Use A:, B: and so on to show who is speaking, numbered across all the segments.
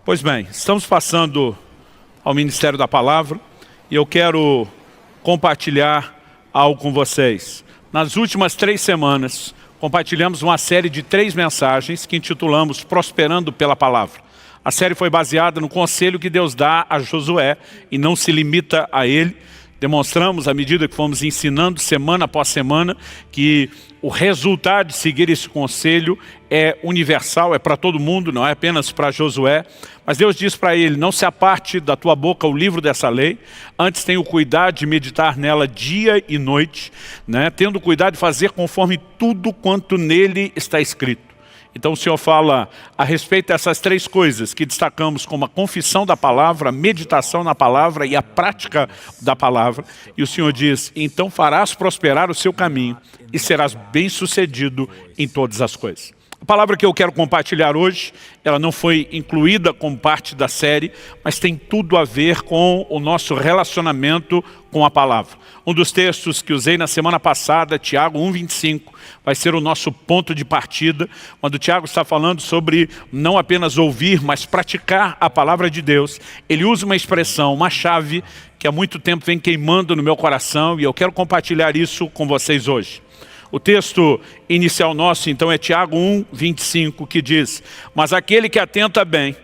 A: Pois bem, estamos passando ao Ministério da Palavra e eu quero compartilhar algo com vocês. Nas últimas 3 semanas, compartilhamos uma série de 3 mensagens que intitulamos Prosperando pela Palavra. A série foi baseada no conselho que Deus dá a Josué e não se limita a ele. Demonstramos, à medida que fomos ensinando semana após semana, que o resultado de seguir esse conselho é universal, é para todo mundo, não é apenas para Josué. Mas Deus diz para ele: não se aparte da tua boca o livro dessa lei, antes tenha o cuidado de meditar nela dia e noite, né? Tendo cuidado de fazer conforme tudo quanto nele está escrito. Então o Senhor fala a respeito dessas 3 coisas que destacamos como a confissão da palavra, a meditação na palavra e a prática da palavra. E o Senhor diz: então farás prosperar o seu caminho e serás bem-sucedido em todas as coisas. A palavra que eu quero compartilhar hoje, ela não foi incluída como parte da série, mas tem tudo a ver com o nosso relacionamento com a palavra. Um dos textos que usei na semana passada, Tiago 1:25, vai ser o nosso ponto de partida, quando Tiago está falando sobre não apenas ouvir, mas praticar a palavra de Deus. Ele usa uma expressão, uma chave, que há muito tempo vem queimando no meu coração, e eu quero compartilhar isso com vocês hoje. O texto inicial nosso, então, é Tiago 1:25, que diz: mas aquele que atenta bem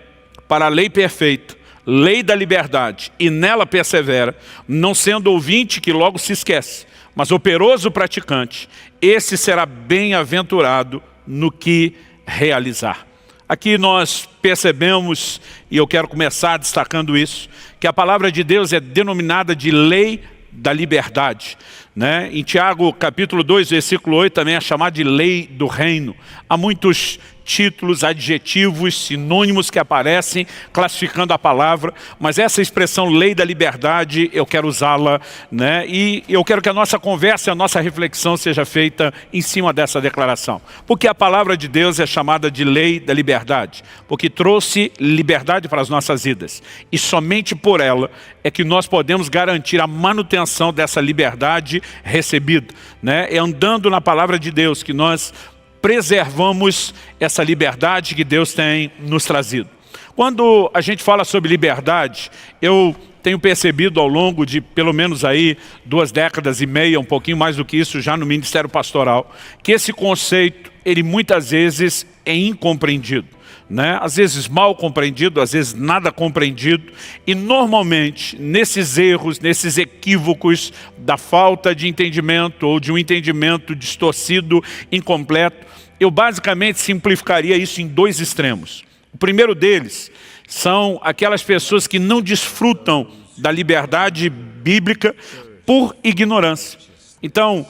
A: para a lei perfeita, lei da liberdade, e nela persevera, não sendo ouvinte que logo se esquece, mas operoso praticante, esse será bem-aventurado no que realizar. Aqui nós percebemos, e eu quero começar destacando isso, que a palavra de Deus é denominada de lei da liberdade, né? Em Tiago capítulo 2, versículo 8, também é chamado de lei do reino. Há muitos títulos, adjetivos, sinônimos que aparecem classificando a palavra, mas essa expressão lei da liberdade, eu quero usá-la, né? E eu quero que a nossa conversa, a nossa reflexão seja feita em cima dessa declaração. Porque a palavra de Deus é chamada de lei da liberdade, porque trouxe liberdade para as nossas vidas. E somente por ela é que nós podemos garantir a manutenção dessa liberdade recebida, né? É andando na palavra de Deus que nós preservamos essa liberdade que Deus tem nos trazido. Quando a gente fala sobre liberdade, eu tenho percebido ao longo de pelo menos aí 2 décadas e meia, um pouquinho mais do que isso já no Ministério Pastoral, que esse conceito, ele muitas vezes é incompreendido, né? Às vezes mal compreendido, às vezes nada compreendido, e normalmente nesses erros, nesses equívocos da falta de entendimento ou de um entendimento distorcido, incompleto, eu basicamente simplificaria isso em 2 extremos. O primeiro deles são aquelas pessoas que não desfrutam da liberdade bíblica por ignorância. Então,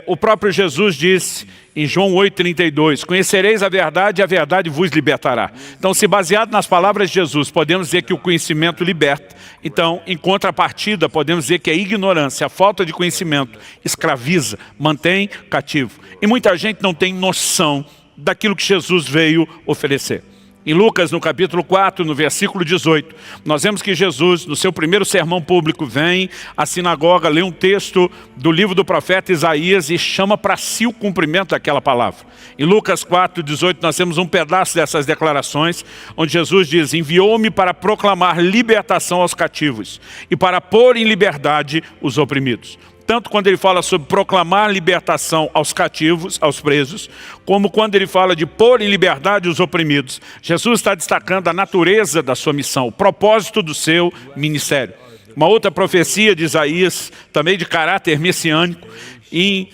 A: o próprio Jesus disse em João 8:32, conhecereis a verdade e a verdade vos libertará. Então, se baseado nas palavras de Jesus, podemos dizer que o conhecimento liberta. Então, em contrapartida, podemos dizer que a ignorância, a falta de conhecimento, escraviza, mantém cativo. E muita gente não tem noção daquilo que Jesus veio oferecer. Em Lucas, no capítulo 4, no versículo 18, nós vemos que Jesus, no seu primeiro sermão público, vem à sinagoga, lê um texto do livro do profeta Isaías e chama para si o cumprimento daquela palavra. Em Lucas 4, 18, nós temos um pedaço dessas declarações, onde Jesus diz: enviou-me para proclamar libertação aos cativos e para pôr em liberdade os oprimidos. Tanto quando ele fala sobre proclamar libertação aos cativos, aos presos, como quando ele fala de pôr em liberdade os oprimidos. Jesus está destacando a natureza da sua missão, o propósito do seu ministério. Uma outra profecia de Isaías, também de caráter messiânico, em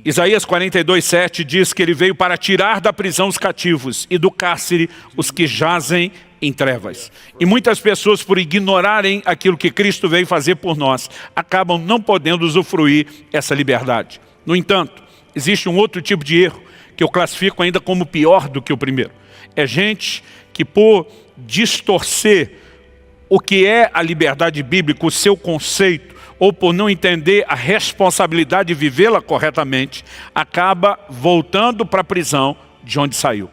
A: Isaías 42:7 diz que ele veio para tirar da prisão os cativos e do cárcere os que jazem em trevas. E muitas pessoas, por ignorarem aquilo que Cristo veio fazer por nós, acabam não podendo usufruir essa liberdade. No entanto, existe um outro tipo de erro que eu classifico ainda como pior do que o primeiro. É gente que, por distorcer o que é a liberdade bíblica, o seu conceito, ou por não entender a responsabilidade de vivê-la corretamente, acaba voltando para a prisão de onde saiu.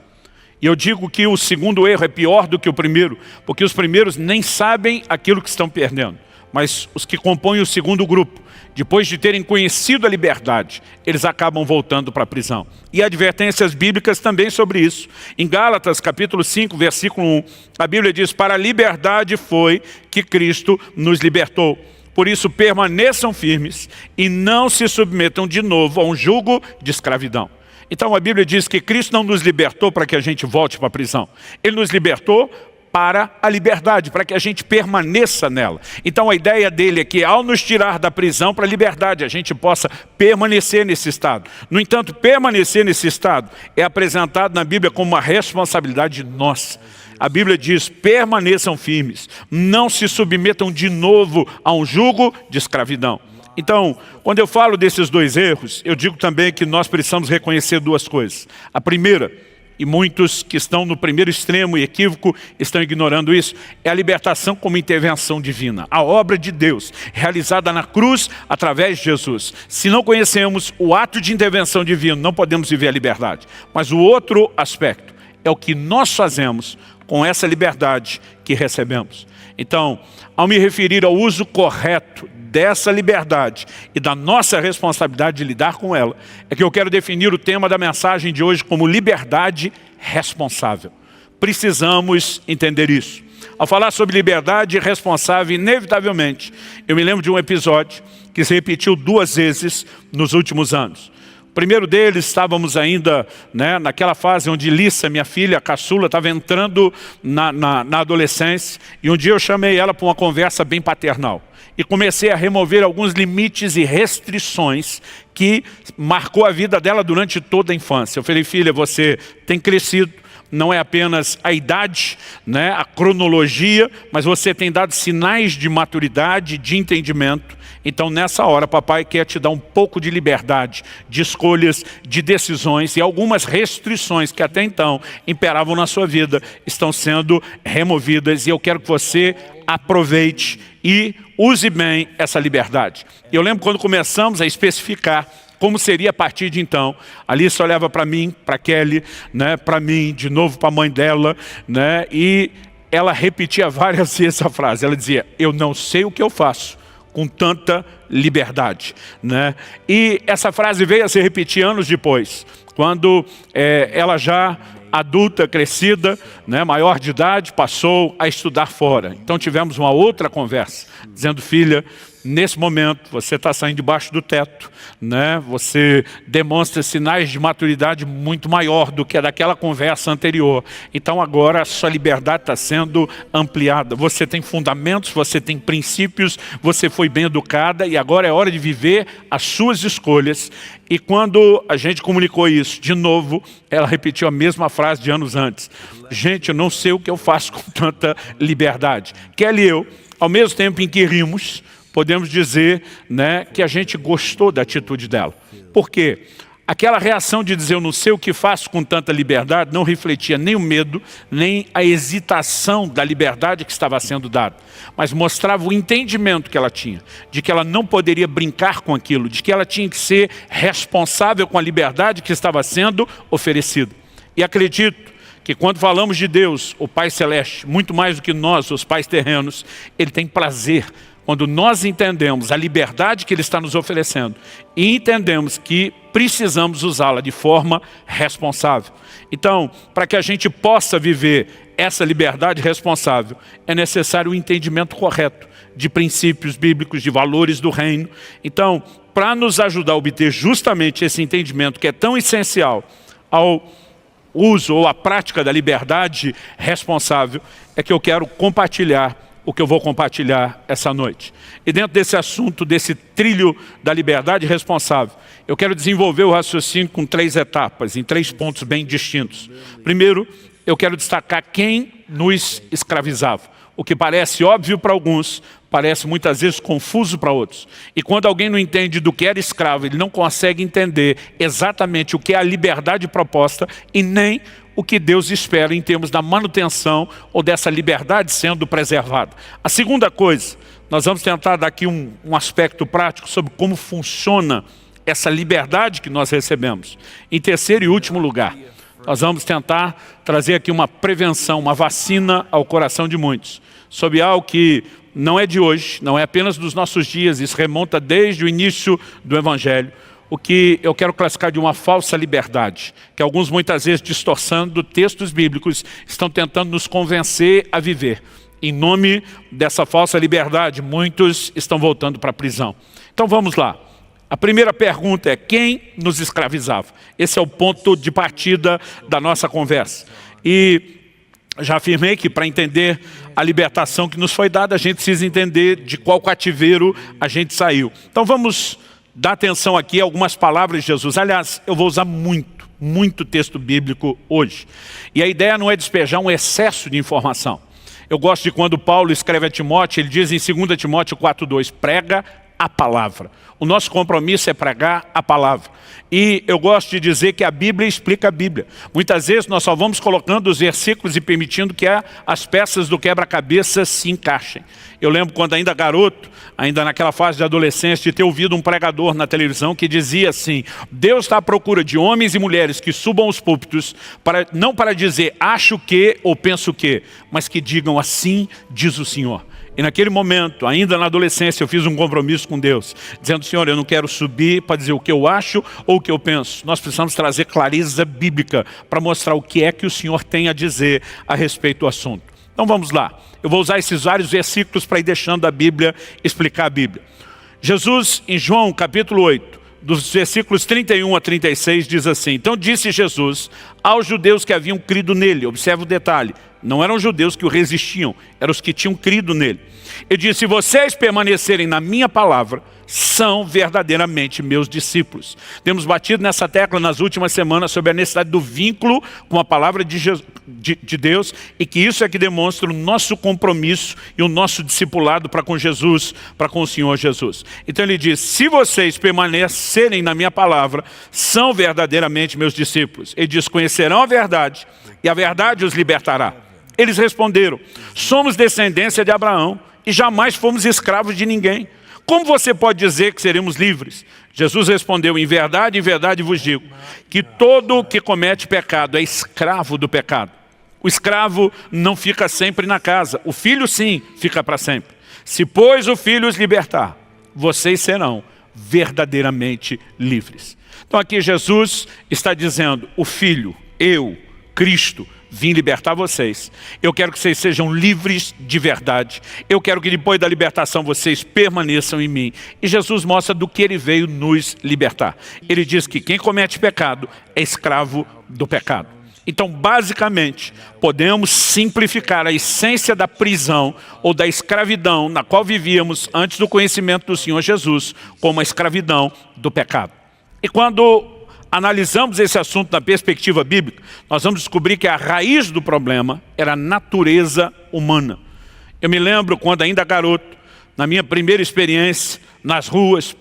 A: E eu digo que o segundo erro é pior do que o primeiro, porque os primeiros nem sabem aquilo que estão perdendo. Mas os que compõem o segundo grupo, depois de terem conhecido a liberdade, eles acabam voltando para a prisão. E advertências bíblicas também sobre isso. Em Gálatas, capítulo 5, versículo 1, a Bíblia diz: para a liberdade foi que Cristo nos libertou. Por isso permaneçam firmes e não se submetam de novo a um jugo de escravidão. Então a Bíblia diz que Cristo não nos libertou para que a gente volte para a prisão. Ele nos libertou para a liberdade, para que a gente permaneça nela. Então a ideia dele é que ao nos tirar da prisão para a liberdade, a gente possa permanecer nesse estado. No entanto, permanecer nesse estado é apresentado na Bíblia como uma responsabilidade nossa. A Bíblia diz: permaneçam firmes, não se submetam de novo a um jugo de escravidão. Então, quando eu falo desses dois erros, eu digo também que nós precisamos reconhecer duas coisas. A primeira, e muitos que estão no primeiro extremo e equívoco estão ignorando isso, é a libertação como intervenção divina. A obra de Deus, realizada na cruz através de Jesus. Se não conhecemos o ato de intervenção divina, não podemos viver a liberdade. Mas o outro aspecto é o que nós fazemos com essa liberdade que recebemos. Então, ao me referir ao uso correto dessa liberdade e da nossa responsabilidade de lidar com ela, é que eu quero definir o tema da mensagem de hoje como liberdade responsável. Precisamos entender isso. Ao falar sobre liberdade responsável, inevitavelmente, eu me lembro de um episódio que se repetiu 2 vezes nos últimos anos. O primeiro deles, estávamos ainda naquela fase onde Lissa, minha filha, a caçula, estava entrando na adolescência, e um dia eu chamei ela para uma conversa bem paternal. E comecei a remover alguns limites e restrições que marcou a vida dela durante toda a infância. Eu falei: filha, você tem crescido, não é apenas a idade, a cronologia, mas você tem dado sinais de maturidade, de entendimento. Então nessa hora papai quer te dar um pouco de liberdade, de escolhas, de decisões, e algumas restrições que até então imperavam na sua vida estão sendo removidas, e eu quero que você aproveite e use bem essa liberdade. Eu lembro quando começamos a especificar como seria a partir de então. A Alice olhava para mim, para Kelly, para mim, de novo para a mãe dela, e ela repetia várias vezes a frase. Ela dizia: eu não sei o que eu faço com tanta liberdade. E essa frase veio a se repetir anos depois, quando ela já adulta, crescida, maior de idade, passou a estudar fora. Então tivemos uma outra conversa, dizendo: filha, nesse momento você está saindo debaixo do teto, você demonstra sinais de maturidade muito maior do que a daquela conversa anterior. Então agora a sua liberdade está sendo ampliada. Você tem fundamentos, você tem princípios, você foi bem educada e agora é hora de viver as suas escolhas. E quando a gente comunicou isso, de novo, ela repetiu a mesma frase de anos antes: gente, eu não sei o que eu faço com tanta liberdade. Kelly e eu, ao mesmo tempo em que rimos, podemos dizer que a gente gostou da atitude dela. Por quê? Aquela reação de dizer eu não sei o que faço com tanta liberdade não refletia nem o medo, nem a hesitação da liberdade que estava sendo dada, mas mostrava o entendimento que ela tinha, de que ela não poderia brincar com aquilo, de que ela tinha que ser responsável com a liberdade que estava sendo oferecida. E acredito que quando falamos de Deus, o Pai Celeste, muito mais do que nós, os pais terrenos, Ele tem prazer quando nós entendemos a liberdade que Ele está nos oferecendo e entendemos que precisamos usá-la de forma responsável. Então, para que a gente possa viver essa liberdade responsável, é necessário o entendimento correto de princípios bíblicos, de valores do reino. Então, para nos ajudar a obter justamente esse entendimento que é tão essencial ao uso ou à prática da liberdade responsável, é que eu quero compartilhar o que eu vou compartilhar essa noite. E dentro desse assunto, desse trilho da liberdade responsável, eu quero desenvolver o raciocínio com 3 etapas, em 3 pontos bem distintos. Primeiro, eu quero destacar quem nos escravizava. O que parece óbvio para alguns, parece muitas vezes confuso para outros. E quando alguém não entende do que era escravo, ele não consegue entender exatamente o que é a liberdade proposta e nem o que Deus espera em termos da manutenção ou dessa liberdade sendo preservada. A segunda coisa, nós vamos tentar dar aqui um aspecto prático sobre como funciona essa liberdade que nós recebemos. Em terceiro e último lugar, Nós vamos tentar trazer aqui uma prevenção, uma vacina ao coração de muitos, sobre algo que não é de hoje, não é apenas dos nossos dias, isso remonta desde o início do Evangelho, o que eu quero classificar de uma falsa liberdade, que alguns muitas vezes distorcendo textos bíblicos estão tentando nos convencer a viver. Em nome dessa falsa liberdade, muitos estão voltando para a prisão. Então vamos lá. A primeira pergunta é: quem nos escravizava? Esse é o ponto de partida da nossa conversa. E já afirmei que para entender a libertação que nos foi dada, a gente precisa entender de qual cativeiro a gente saiu. Então vamos dar atenção aqui a algumas palavras de Jesus. Aliás, eu vou usar muito texto bíblico hoje. E a ideia não é despejar um excesso de informação. Eu gosto de quando Paulo escreve a Timóteo, ele diz em 2 Timóteo 4:2, prega a palavra. O nosso compromisso é pregar a palavra. E eu gosto de dizer que a Bíblia explica a Bíblia. Muitas vezes nós só vamos colocando os versículos e permitindo que as peças do quebra-cabeça se encaixem. Eu lembro quando ainda garoto, ainda naquela fase de adolescência, de ter ouvido um pregador na televisão que dizia assim: Deus está à procura de homens e mulheres que subam os púlpitos, não para dizer acho que ou penso que, mas que digam assim diz o Senhor. E naquele momento, ainda na adolescência, eu fiz um compromisso com Deus, dizendo: Senhor, eu não quero subir para dizer o que eu acho ou o que eu penso. Nós precisamos trazer clareza bíblica para mostrar o que é que o Senhor tem a dizer a respeito do assunto. Então vamos lá. Eu vou usar esses vários versículos para ir deixando a Bíblia explicar a Bíblia. Jesus, em João capítulo 8, dos versículos 31 a 36, diz assim: então disse Jesus aos judeus que haviam crido nele. Observe o detalhe. Não eram judeus que o resistiam, eram os que tinham crido nele. Ele disse: se vocês permanecerem na minha palavra, são verdadeiramente meus discípulos. Temos batido nessa tecla nas últimas semanas sobre a necessidade do vínculo com a palavra de Deus, e que isso é que demonstra o nosso compromisso e o nosso discipulado para com Jesus, para com o Senhor Jesus. Então ele diz: se vocês permanecerem na minha palavra, são verdadeiramente meus discípulos. Ele diz: conhecerão a verdade e a verdade os libertará. Eles responderam: somos descendência de Abraão e jamais fomos escravos de ninguém. Como você pode dizer que seremos livres? Jesus respondeu: em verdade vos digo, que todo o que comete pecado é escravo do pecado. O escravo não fica sempre na casa, o filho sim fica para sempre. Se pois o filho os libertar, vocês serão verdadeiramente livres. Então aqui Jesus está dizendo: o filho, eu, Cristo, vim libertar vocês. Eu quero que vocês sejam livres de verdade. Eu quero que depois da libertação vocês permaneçam em mim. E Jesus mostra do que ele veio nos libertar. Ele diz que quem comete pecado é escravo do pecado. Então, basicamente, podemos simplificar a essência da prisão ou da escravidão na qual vivíamos antes do conhecimento do Senhor Jesus como a escravidão do pecado. E quando analisamos esse assunto na perspectiva bíblica, nós vamos descobrir que a raiz do problema era a natureza humana. Eu me lembro quando ainda garoto, na minha primeira experiência nas ruas,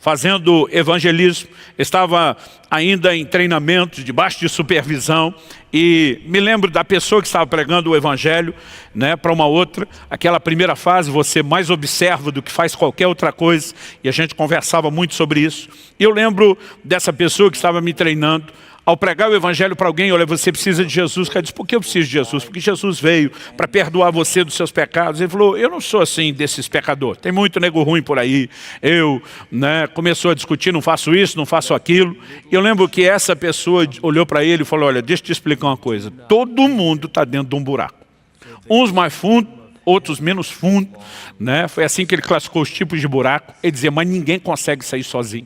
A: fazendo evangelismo, estava ainda em treinamento, debaixo de supervisão, e me lembro da pessoa que estava pregando o evangelho, né, para uma outra. Aquela primeira fase você mais observa do que faz qualquer outra coisa, e a gente conversava muito sobre isso. E eu lembro dessa pessoa que estava me treinando. Ao pregar o evangelho para alguém: olha, você precisa de Jesus. O cara disse: por que eu preciso de Jesus? Porque Jesus veio para perdoar você dos seus pecados. Ele falou: eu não sou assim desses pecadores. Tem muito nego ruim por aí. Começou a discutir: não faço isso, não faço aquilo. E eu lembro que essa pessoa olhou para ele e falou: olha, deixa eu te explicar uma coisa. Todo mundo está dentro de um buraco. Uns mais fundo, outros menos fundo. Foi assim que ele classificou os tipos de buraco. Ele dizia: mas ninguém consegue sair sozinho.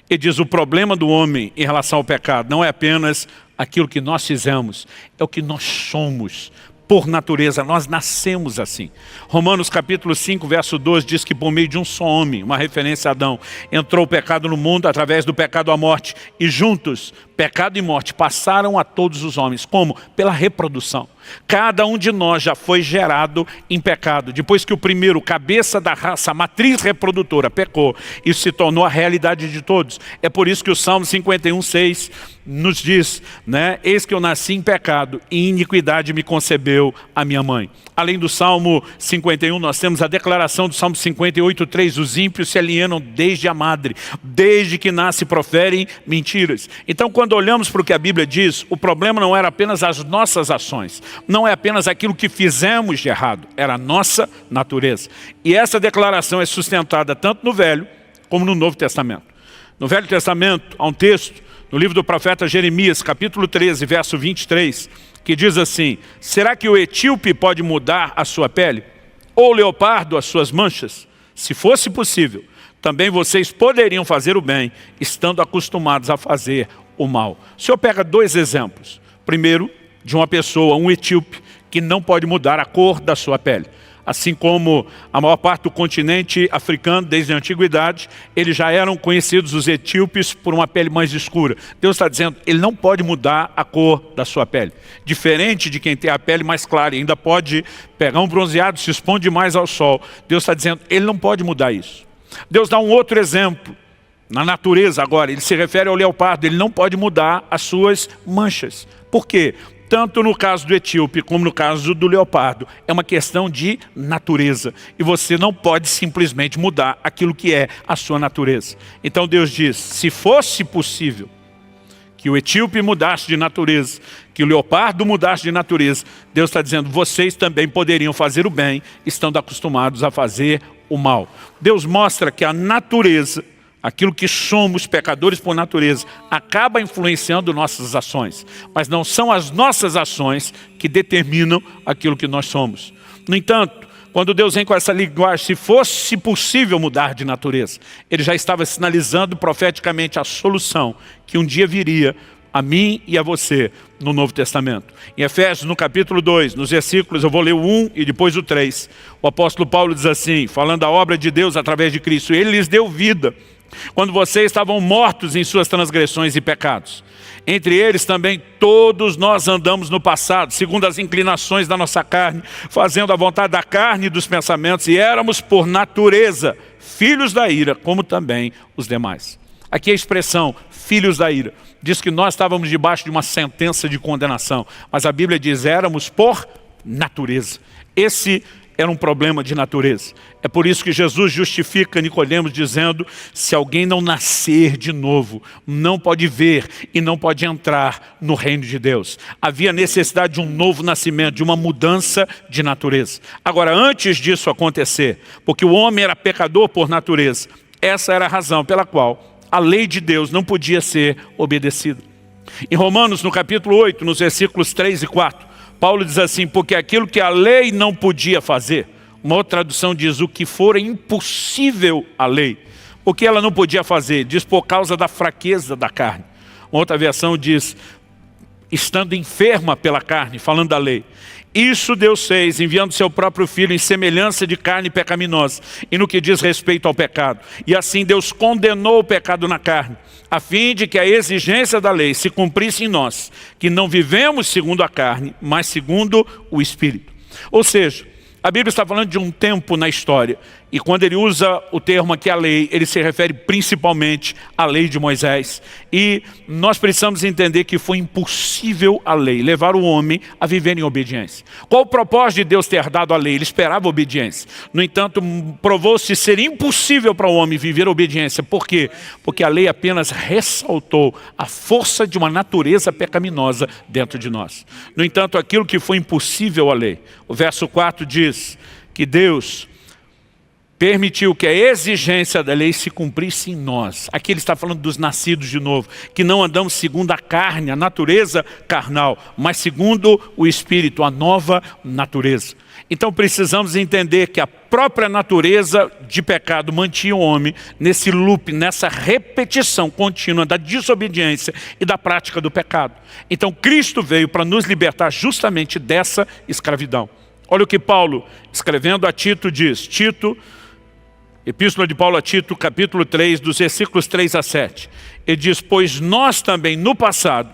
A: Ele diz: o problema do homem em relação ao pecado não é apenas aquilo que nós fizemos, é o que nós somos. Por natureza, nós nascemos assim. Romanos capítulo 5, verso 12 diz que por meio de um só homem, uma referência a Adão, entrou o pecado no mundo através do pecado à morte. E juntos, pecado e morte passaram a todos os homens. Como? Pela reprodução. Cada um de nós já foi gerado em pecado. Depois que o primeiro, cabeça da raça, a matriz reprodutora, pecou, isso se tornou a realidade de todos. É por isso que o Salmo 51:6 nos diz, né? Eis que eu nasci em pecado e em iniquidade me concebeu a minha mãe. Além do Salmo 51, nós temos a declaração do Salmo 58:3, os ímpios se alienam desde a madre, desde que nasce proferem mentiras. Então, quando olhamos para o que a Bíblia diz, o problema não era apenas as nossas ações, não é apenas aquilo que fizemos de errado, era a nossa natureza. E essa declaração é sustentada tanto no Velho como no Novo Testamento. No Velho Testamento, há um texto, no livro do profeta Jeremias, capítulo 13, verso 23, que diz assim: será que o etíope pode mudar a sua pele? Ou o leopardo as suas manchas? Se fosse possível, também vocês poderiam fazer o bem, estando acostumados a fazer o mal. O Senhor pega dois exemplos. Primeiro, de uma pessoa, um etíope, que não pode mudar a cor da sua pele. Assim como a maior parte do continente africano, desde a antiguidade, eles já eram conhecidos, os etíopes, por uma pele mais escura. Deus está dizendo, ele não pode mudar a cor da sua pele. Diferente de quem tem a pele mais clara e ainda pode pegar um bronzeado, se expõe mais ao sol. Deus está dizendo, ele não pode mudar isso. Deus dá um outro exemplo, na natureza agora, ele se refere ao leopardo, ele não pode mudar as suas manchas. Por quê? Tanto no caso do etíope como no caso do leopardo, é uma questão de natureza. E você não pode simplesmente mudar aquilo que é a sua natureza. Então Deus diz, se fosse possível que o etíope mudasse de natureza, que o leopardo mudasse de natureza, Deus está dizendo, vocês também poderiam fazer o bem, estando acostumados a fazer o mal. Deus mostra que a natureza, aquilo que somos, pecadores por natureza, acaba influenciando nossas ações. Mas não são as nossas ações que determinam aquilo que nós somos. No entanto, quando Deus vem com essa linguagem, se fosse possível mudar de natureza, Ele já estava sinalizando profeticamente a solução que um dia viria a mim e a você no Novo Testamento. Em Efésios, no capítulo 2, nos versículos, eu vou ler o 1 e depois o 3. O apóstolo Paulo diz assim, falando da obra de Deus através de Cristo, Ele lhes deu vida quando vocês estavam mortos em suas transgressões e pecados. Entre eles também todos nós andamos no passado, segundo as inclinações da nossa carne, fazendo a vontade da carne e dos pensamentos, e éramos por natureza filhos da ira, como também os demais. Aqui a expressão filhos da ira diz que nós estávamos debaixo de uma sentença de condenação, mas a Bíblia diz éramos por natureza. Esse era um problema de natureza. É por isso que Jesus justifica Nicodemos dizendo, se alguém não nascer de novo, não pode ver e não pode entrar no reino de Deus. Havia necessidade de um novo nascimento, de uma mudança de natureza. Agora, antes disso acontecer, porque o homem era pecador por natureza, essa era a razão pela qual a lei de Deus não podia ser obedecida. Em Romanos, no capítulo 8, nos versículos 3 e 4, Paulo diz assim, porque aquilo que a lei não podia fazer, uma outra tradução diz, o que for impossível à lei, o que ela não podia fazer, diz por causa da fraqueza da carne. Uma outra versão diz, estando enferma pela carne, falando da lei. Isso Deus fez, enviando seu próprio Filho em semelhança de carne pecaminosa, e no que diz respeito ao pecado. E assim Deus condenou o pecado na carne, a fim de que a exigência da lei se cumprisse em nós, que não vivemos segundo a carne, mas segundo o Espírito. Ou seja, a Bíblia está falando de um tempo na história, e quando ele usa o termo aqui, a lei, ele se refere principalmente à lei de Moisés. E nós precisamos entender que foi impossível a lei levar o homem a viver em obediência. Qual o propósito de Deus ter dado a lei? Ele esperava obediência. No entanto, provou-se ser impossível para o homem viver a obediência. Por quê? Porque a lei apenas ressaltou a força de uma natureza pecaminosa dentro de nós. No entanto, aquilo que foi impossível à lei, o verso 4 diz que Deus permitiu que a exigência da lei se cumprisse em nós. Aqui ele está falando dos nascidos de novo, que não andamos segundo a carne, a natureza carnal, mas segundo o Espírito, a nova natureza. Então precisamos entender que a própria natureza de pecado mantinha o homem nesse loop, nessa repetição contínua da desobediência e da prática do pecado. Então Cristo veio para nos libertar justamente dessa escravidão. Olha o que Paulo, escrevendo a Tito, diz. Tito, Epístola de Paulo a Tito, capítulo 3, dos versículos 3 a 7. Ele diz, pois nós também no passado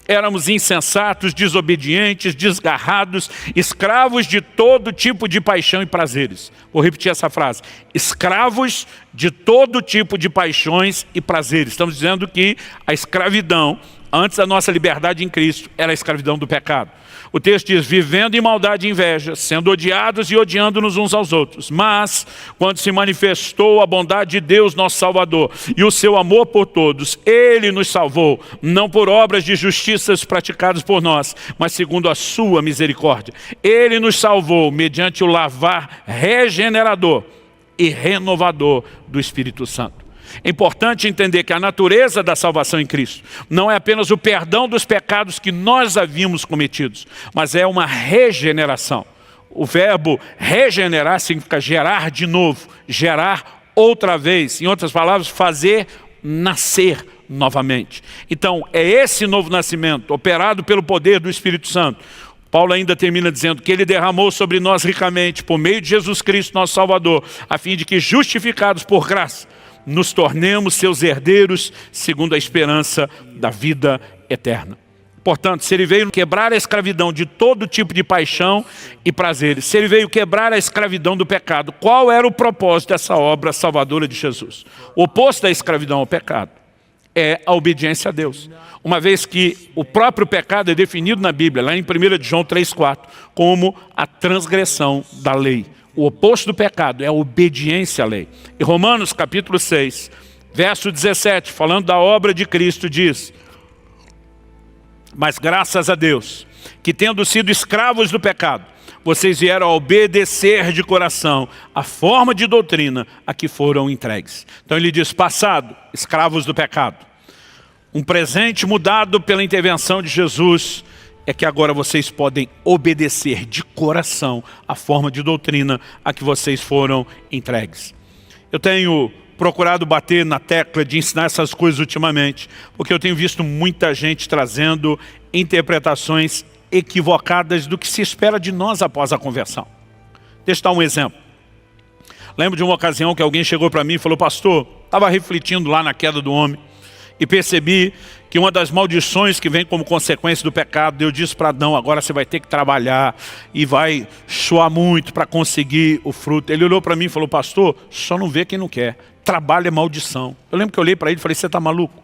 A: Éramos insensatos, desobedientes, desgarrados, escravos de todo tipo de paixão e prazeres. Vou repetir essa frase. Escravos de todo tipo de paixões e prazeres. Estamos dizendo que a escravidão, antes da nossa liberdade em Cristo, era a escravidão do pecado. O texto diz, vivendo em maldade e inveja, sendo odiados e odiando-nos uns aos outros. Mas, quando se manifestou a bondade de Deus, nosso Salvador, e o seu amor por todos, Ele nos salvou, não por obras de justiças praticadas por nós, mas segundo a sua misericórdia. Ele nos salvou mediante o lavar regenerador e renovador do Espírito Santo. É importante entender que a natureza da salvação em Cristo não é apenas o perdão dos pecados que nós havíamos cometidos, mas é uma regeneração. O verbo regenerar significa gerar de novo, gerar outra vez. Em outras palavras, fazer nascer novamente. Então, é esse novo nascimento, operado pelo poder do Espírito Santo. Paulo ainda termina dizendo que Ele derramou sobre nós ricamente, por meio de Jesus Cristo, nosso Salvador, a fim de que, justificados por graça, nos tornemos seus herdeiros segundo a esperança da vida eterna. Portanto, se Ele veio quebrar a escravidão de todo tipo de paixão e prazeres, se Ele veio quebrar a escravidão do pecado, qual era o propósito dessa obra salvadora de Jesus? O oposto da escravidão ao pecado é a obediência a Deus. Uma vez que o próprio pecado é definido na Bíblia, lá em 1 João 3,4, como a transgressão da lei. O oposto do pecado é a obediência à lei. E Romanos capítulo 6, verso 17, falando da obra de Cristo, diz: mas graças a Deus, que tendo sido escravos do pecado, vocês vieram a obedecer de coração a forma de doutrina a que foram entregues. Então ele diz, passado, escravos do pecado. Um presente mudado pela intervenção de Jesus é que agora vocês podem obedecer de coração a forma de doutrina a que vocês foram entregues. Eu tenho procurado bater na tecla de ensinar essas coisas ultimamente, porque eu tenho visto muita gente trazendo interpretações equivocadas do que se espera de nós após a conversão. Deixa eu dar um exemplo. Lembro de uma ocasião que alguém chegou para mim e falou, pastor, estava refletindo lá na queda do homem, e percebi que uma das maldições que vem como consequência do pecado, Deus disse para Adão, agora você vai ter que trabalhar e vai suar muito para conseguir o fruto. Ele olhou para mim e falou, pastor, só não vê quem não quer. Trabalho é maldição. Eu lembro que eu olhei para ele e falei, você está maluco?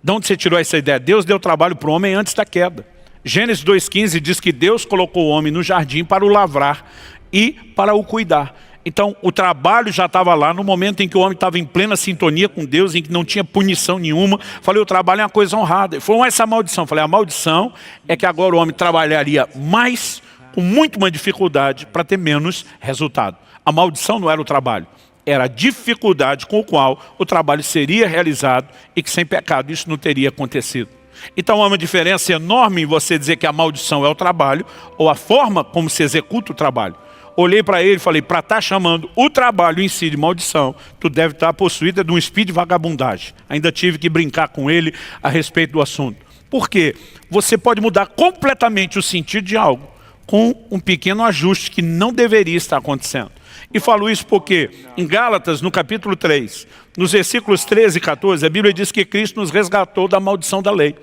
A: De onde você tirou essa ideia? Deus deu trabalho para o homem antes da queda. Gênesis 2,15 diz que Deus colocou o homem no jardim para o lavrar e para o cuidar. Então, o trabalho já estava lá no momento em que o homem estava em plena sintonia com Deus, em que não tinha punição nenhuma. Falei, o trabalho é uma coisa honrada. Ele falou, essa maldição. Falei, a maldição é que agora o homem trabalharia mais, com muito mais dificuldade, para ter menos resultado. A maldição não era o trabalho, era a dificuldade com a qual o trabalho seria realizado e que sem pecado isso não teria acontecido. Então há uma diferença enorme em você dizer que a maldição é o trabalho ou a forma como se executa o trabalho. Olhei para ele e falei, para estar chamando o trabalho em si de maldição, tu deve estar possuída de um espírito de vagabundagem. Ainda tive que brincar com ele a respeito do assunto. Por quê? Você pode mudar completamente o sentido de algo com um pequeno ajuste que não deveria estar acontecendo. E falo isso porque em Gálatas, no capítulo 3, nos versículos 13 e 14, a Bíblia diz que Cristo nos resgatou da maldição da lei.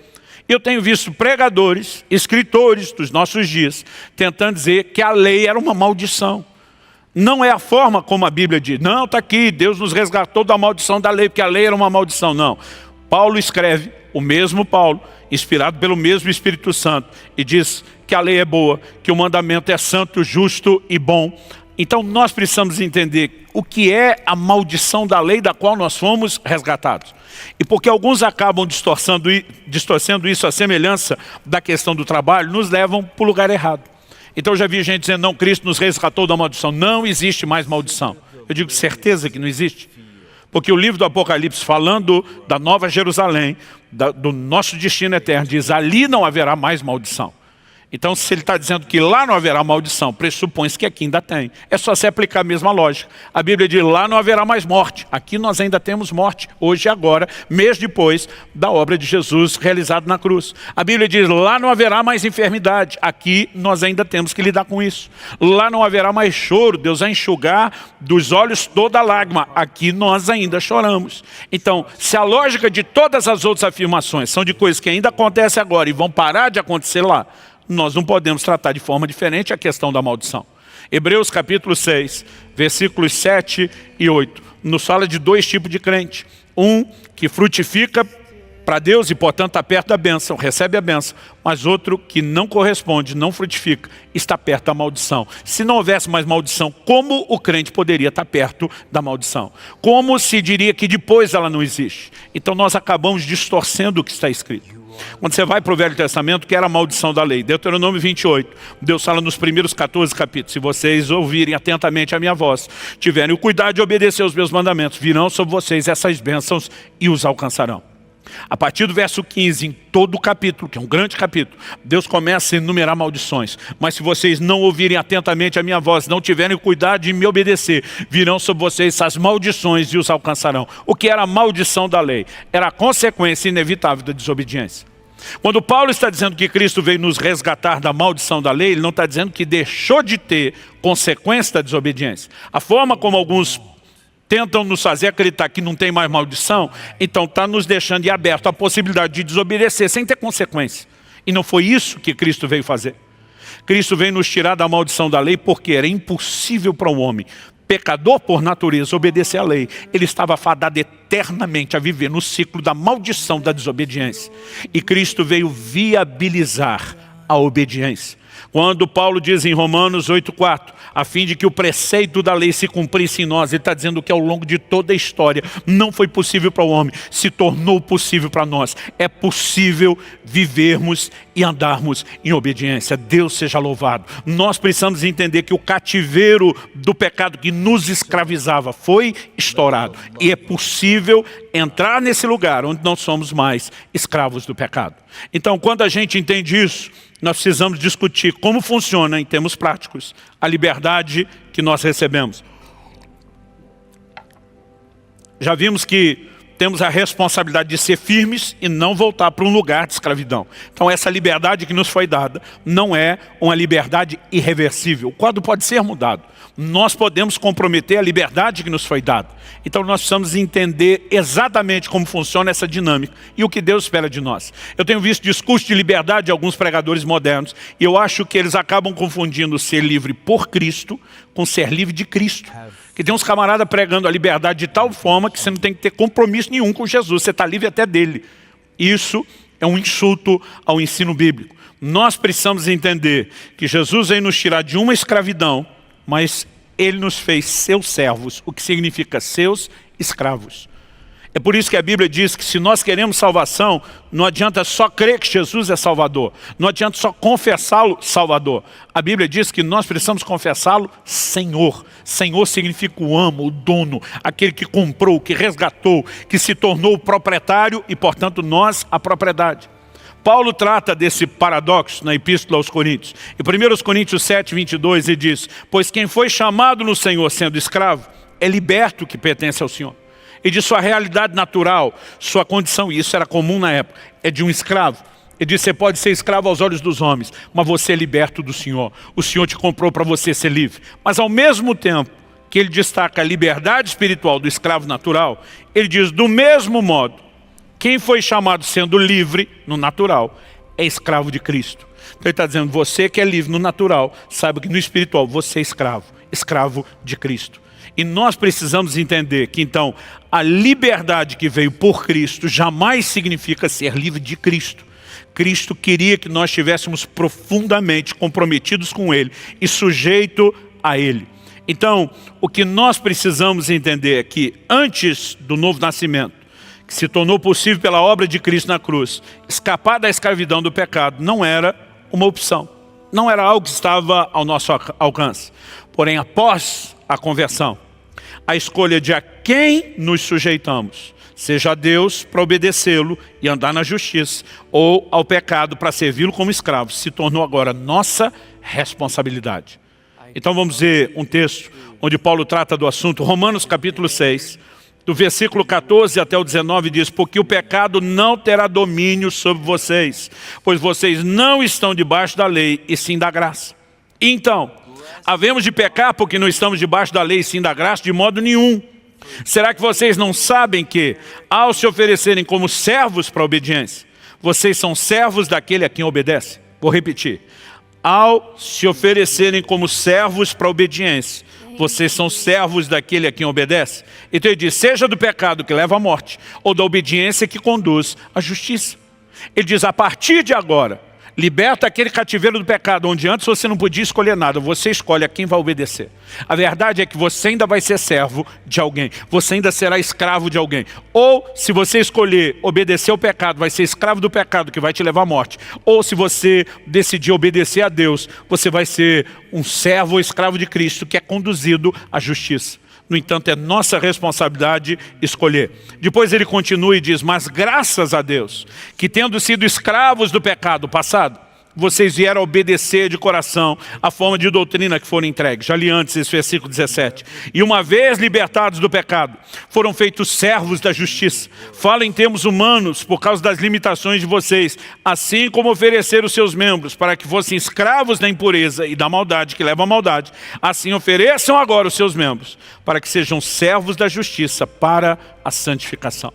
A: Eu tenho visto pregadores, escritores dos nossos dias, tentando dizer que a lei era uma maldição. Não é a forma como a Bíblia diz. Não, está aqui, Deus nos resgatou da maldição da lei, porque a lei era uma maldição. Não. Paulo escreve, o mesmo Paulo, inspirado pelo mesmo Espírito Santo, e diz que a lei é boa, que o mandamento é santo, justo e bom. Então nós precisamos entender o que é a maldição da lei da qual nós fomos resgatados. E porque alguns acabam distorcendo isso à semelhança da questão do trabalho, nos levam para o lugar errado. Então eu já vi gente dizendo, não, Cristo nos resgatou da maldição. Não existe mais maldição. Eu digo, certeza que não existe. Porque o livro do Apocalipse, falando da Nova Jerusalém, do nosso destino eterno, diz, ali não haverá mais maldição. Então, se ele está dizendo que lá não haverá maldição, pressupõe-se que aqui ainda tem. É só se aplicar a mesma lógica. A Bíblia diz, lá não haverá mais morte. Aqui nós ainda temos morte, hoje e agora, mês depois da obra de Jesus realizada na cruz. A Bíblia diz, lá não haverá mais enfermidade. Aqui nós ainda temos que lidar com isso. Lá não haverá mais choro, Deus vai enxugar dos olhos toda a lágrima. Aqui nós ainda choramos. Então, se a lógica de todas as outras afirmações são de coisas que ainda acontecem agora e vão parar de acontecer lá, nós não podemos tratar de forma diferente a questão da maldição. Hebreus capítulo 6, versículos 7 e 8, nos fala de dois tipos de crente. Um que frutifica para Deus e, portanto, está perto da bênção, recebe a bênção. Mas outro que não corresponde, não frutifica, está perto da maldição. Se não houvesse mais maldição, como o crente poderia estar perto da maldição? Como se diria que depois ela não existe? Então nós acabamos distorcendo o que está escrito. Quando você vai para o Velho Testamento, que era a maldição da lei. Deuteronômio 28, Deus fala nos primeiros 14 capítulos, se vocês ouvirem atentamente a minha voz, tiverem o cuidado de obedecer aos meus mandamentos, virão sobre vocês essas bênçãos e os alcançarão. A partir do verso 15, em todo o capítulo, que é um grande capítulo, Deus começa a enumerar maldições. Mas se vocês não ouvirem atentamente a minha voz, não tiverem o cuidado de me obedecer, virão sobre vocês essas maldições e os alcançarão. O que era a maldição da lei? Era a consequência inevitável da desobediência. Quando Paulo está dizendo que Cristo veio nos resgatar da maldição da lei, ele não está dizendo que deixou de ter consequência da desobediência. A forma como alguns tentam nos fazer acreditar que não tem mais maldição, então está nos deixando aberto a possibilidade de desobedecer sem ter consequência. E não foi isso que Cristo veio fazer. Cristo veio nos tirar da maldição da lei porque era impossível para o homem, pecador por natureza, obedecer à lei. Ele estava fadado eternamente a viver no ciclo da maldição da desobediência. E Cristo veio viabilizar a obediência. Quando Paulo diz em Romanos 8,4, a fim de que o preceito da lei se cumprisse em nós, ele está dizendo que ao longo de toda a história não foi possível para o homem, se tornou possível para nós. É possível vivermos e andarmos em obediência. Deus seja louvado. Nós precisamos entender que o cativeiro do pecado que nos escravizava foi estourado. E é possível entrar nesse lugar onde não somos mais escravos do pecado. Então, quando a gente entende isso, nós precisamos discutir como funciona, em termos práticos, a liberdade que nós recebemos. Já vimos que temos a responsabilidade de ser firmes e não voltar para um lugar de escravidão. Então essa liberdade que nos foi dada não é uma liberdade irreversível. O quadro pode ser mudado. Nós podemos comprometer a liberdade que nos foi dada. Então nós precisamos entender exatamente como funciona essa dinâmica e o que Deus espera de nós. Eu tenho visto discurso de liberdade de alguns pregadores modernos e eu acho que eles acabam confundindo ser livre por Cristo com ser livre de Cristo. Que tem uns camaradas pregando a liberdade de tal forma que você não tem que ter compromisso nenhum com Jesus, você está livre até dele. Isso é um insulto ao ensino bíblico. Nós precisamos entender que Jesus veio nos tirar de uma escravidão, mas Ele nos fez seus servos, o que significa seus escravos. É por isso que a Bíblia diz que se nós queremos salvação, não adianta só crer que Jesus é Salvador. Não adianta só confessá-lo Salvador. A Bíblia diz que nós precisamos confessá-lo Senhor. Senhor significa o amo, o dono, aquele que comprou, que resgatou, que se tornou o proprietário e, portanto, nós a propriedade. Paulo trata desse paradoxo na Epístola aos Coríntios. Em 1 Coríntios 7, 22, ele diz: pois quem foi chamado no Senhor sendo escravo, é liberto que pertence ao Senhor. E de sua realidade natural, sua condição, e isso era comum na época, é de um escravo. Ele diz: você pode ser escravo aos olhos dos homens, mas você é liberto do Senhor. O Senhor te comprou para você ser livre. Mas ao mesmo tempo que ele destaca a liberdade espiritual do escravo natural, ele diz: do mesmo modo, quem foi chamado sendo livre no natural é escravo de Cristo. Então ele está dizendo: você que é livre no natural, saiba que no espiritual você é escravo, escravo de Cristo. E nós precisamos entender que então a liberdade que veio por Cristo jamais significa ser livre de Cristo. Cristo queria que nós estivéssemos profundamente comprometidos com Ele e sujeito a Ele. Então, o que nós precisamos entender é que antes do novo nascimento, que se tornou possível pela obra de Cristo na cruz, escapar da escravidão do pecado não era uma opção. Não era algo que estava ao nosso alcance. Porém, após a conversão, a escolha de a quem nos sujeitamos seja a Deus para obedecê-lo e andar na justiça, ou ao pecado para servi-lo como escravo, se tornou agora nossa responsabilidade. Então vamos ver um texto onde Paulo trata do assunto. Romanos capítulo 6, do versículo 14 até o 19 diz: porque o pecado não terá domínio sobre vocês, pois vocês não estão debaixo da lei, e sim da graça. Então, havemos de pecar porque não estamos debaixo da lei e sim da graça? De modo nenhum. Será que vocês não sabem que, ao se oferecerem como servos para a obediência, vocês são servos daquele a quem obedece? Vou repetir. Ao se oferecerem como servos para a obediência, vocês são servos daquele a quem obedece? Então ele diz, seja do pecado que leva à morte, ou da obediência que conduz à justiça. Ele diz, a partir de agora, liberta aquele cativeiro do pecado, onde antes você não podia escolher nada, você escolhe a quem vai obedecer. A verdade é que você ainda vai ser servo de alguém, você ainda será escravo de alguém. Ou, se você escolher obedecer ao pecado, vai ser escravo do pecado que vai te levar à morte. Ou, se você decidir obedecer a Deus, você vai ser um servo ou escravo de Cristo que é conduzido à justiça. No entanto, é nossa responsabilidade escolher. Depois ele continua e diz, mas graças a Deus, que tendo sido escravos do pecado passado, vocês vieram obedecer de coração a forma de doutrina que foram entregues. Já li antes esse versículo 17. E uma vez libertados do pecado, foram feitos servos da justiça. Fala em termos humanos por causa das limitações de vocês, assim como ofereceram os seus membros para que fossem escravos da impureza e da maldade que leva à maldade. Assim ofereçam agora os seus membros para que sejam servos da justiça para a santificação.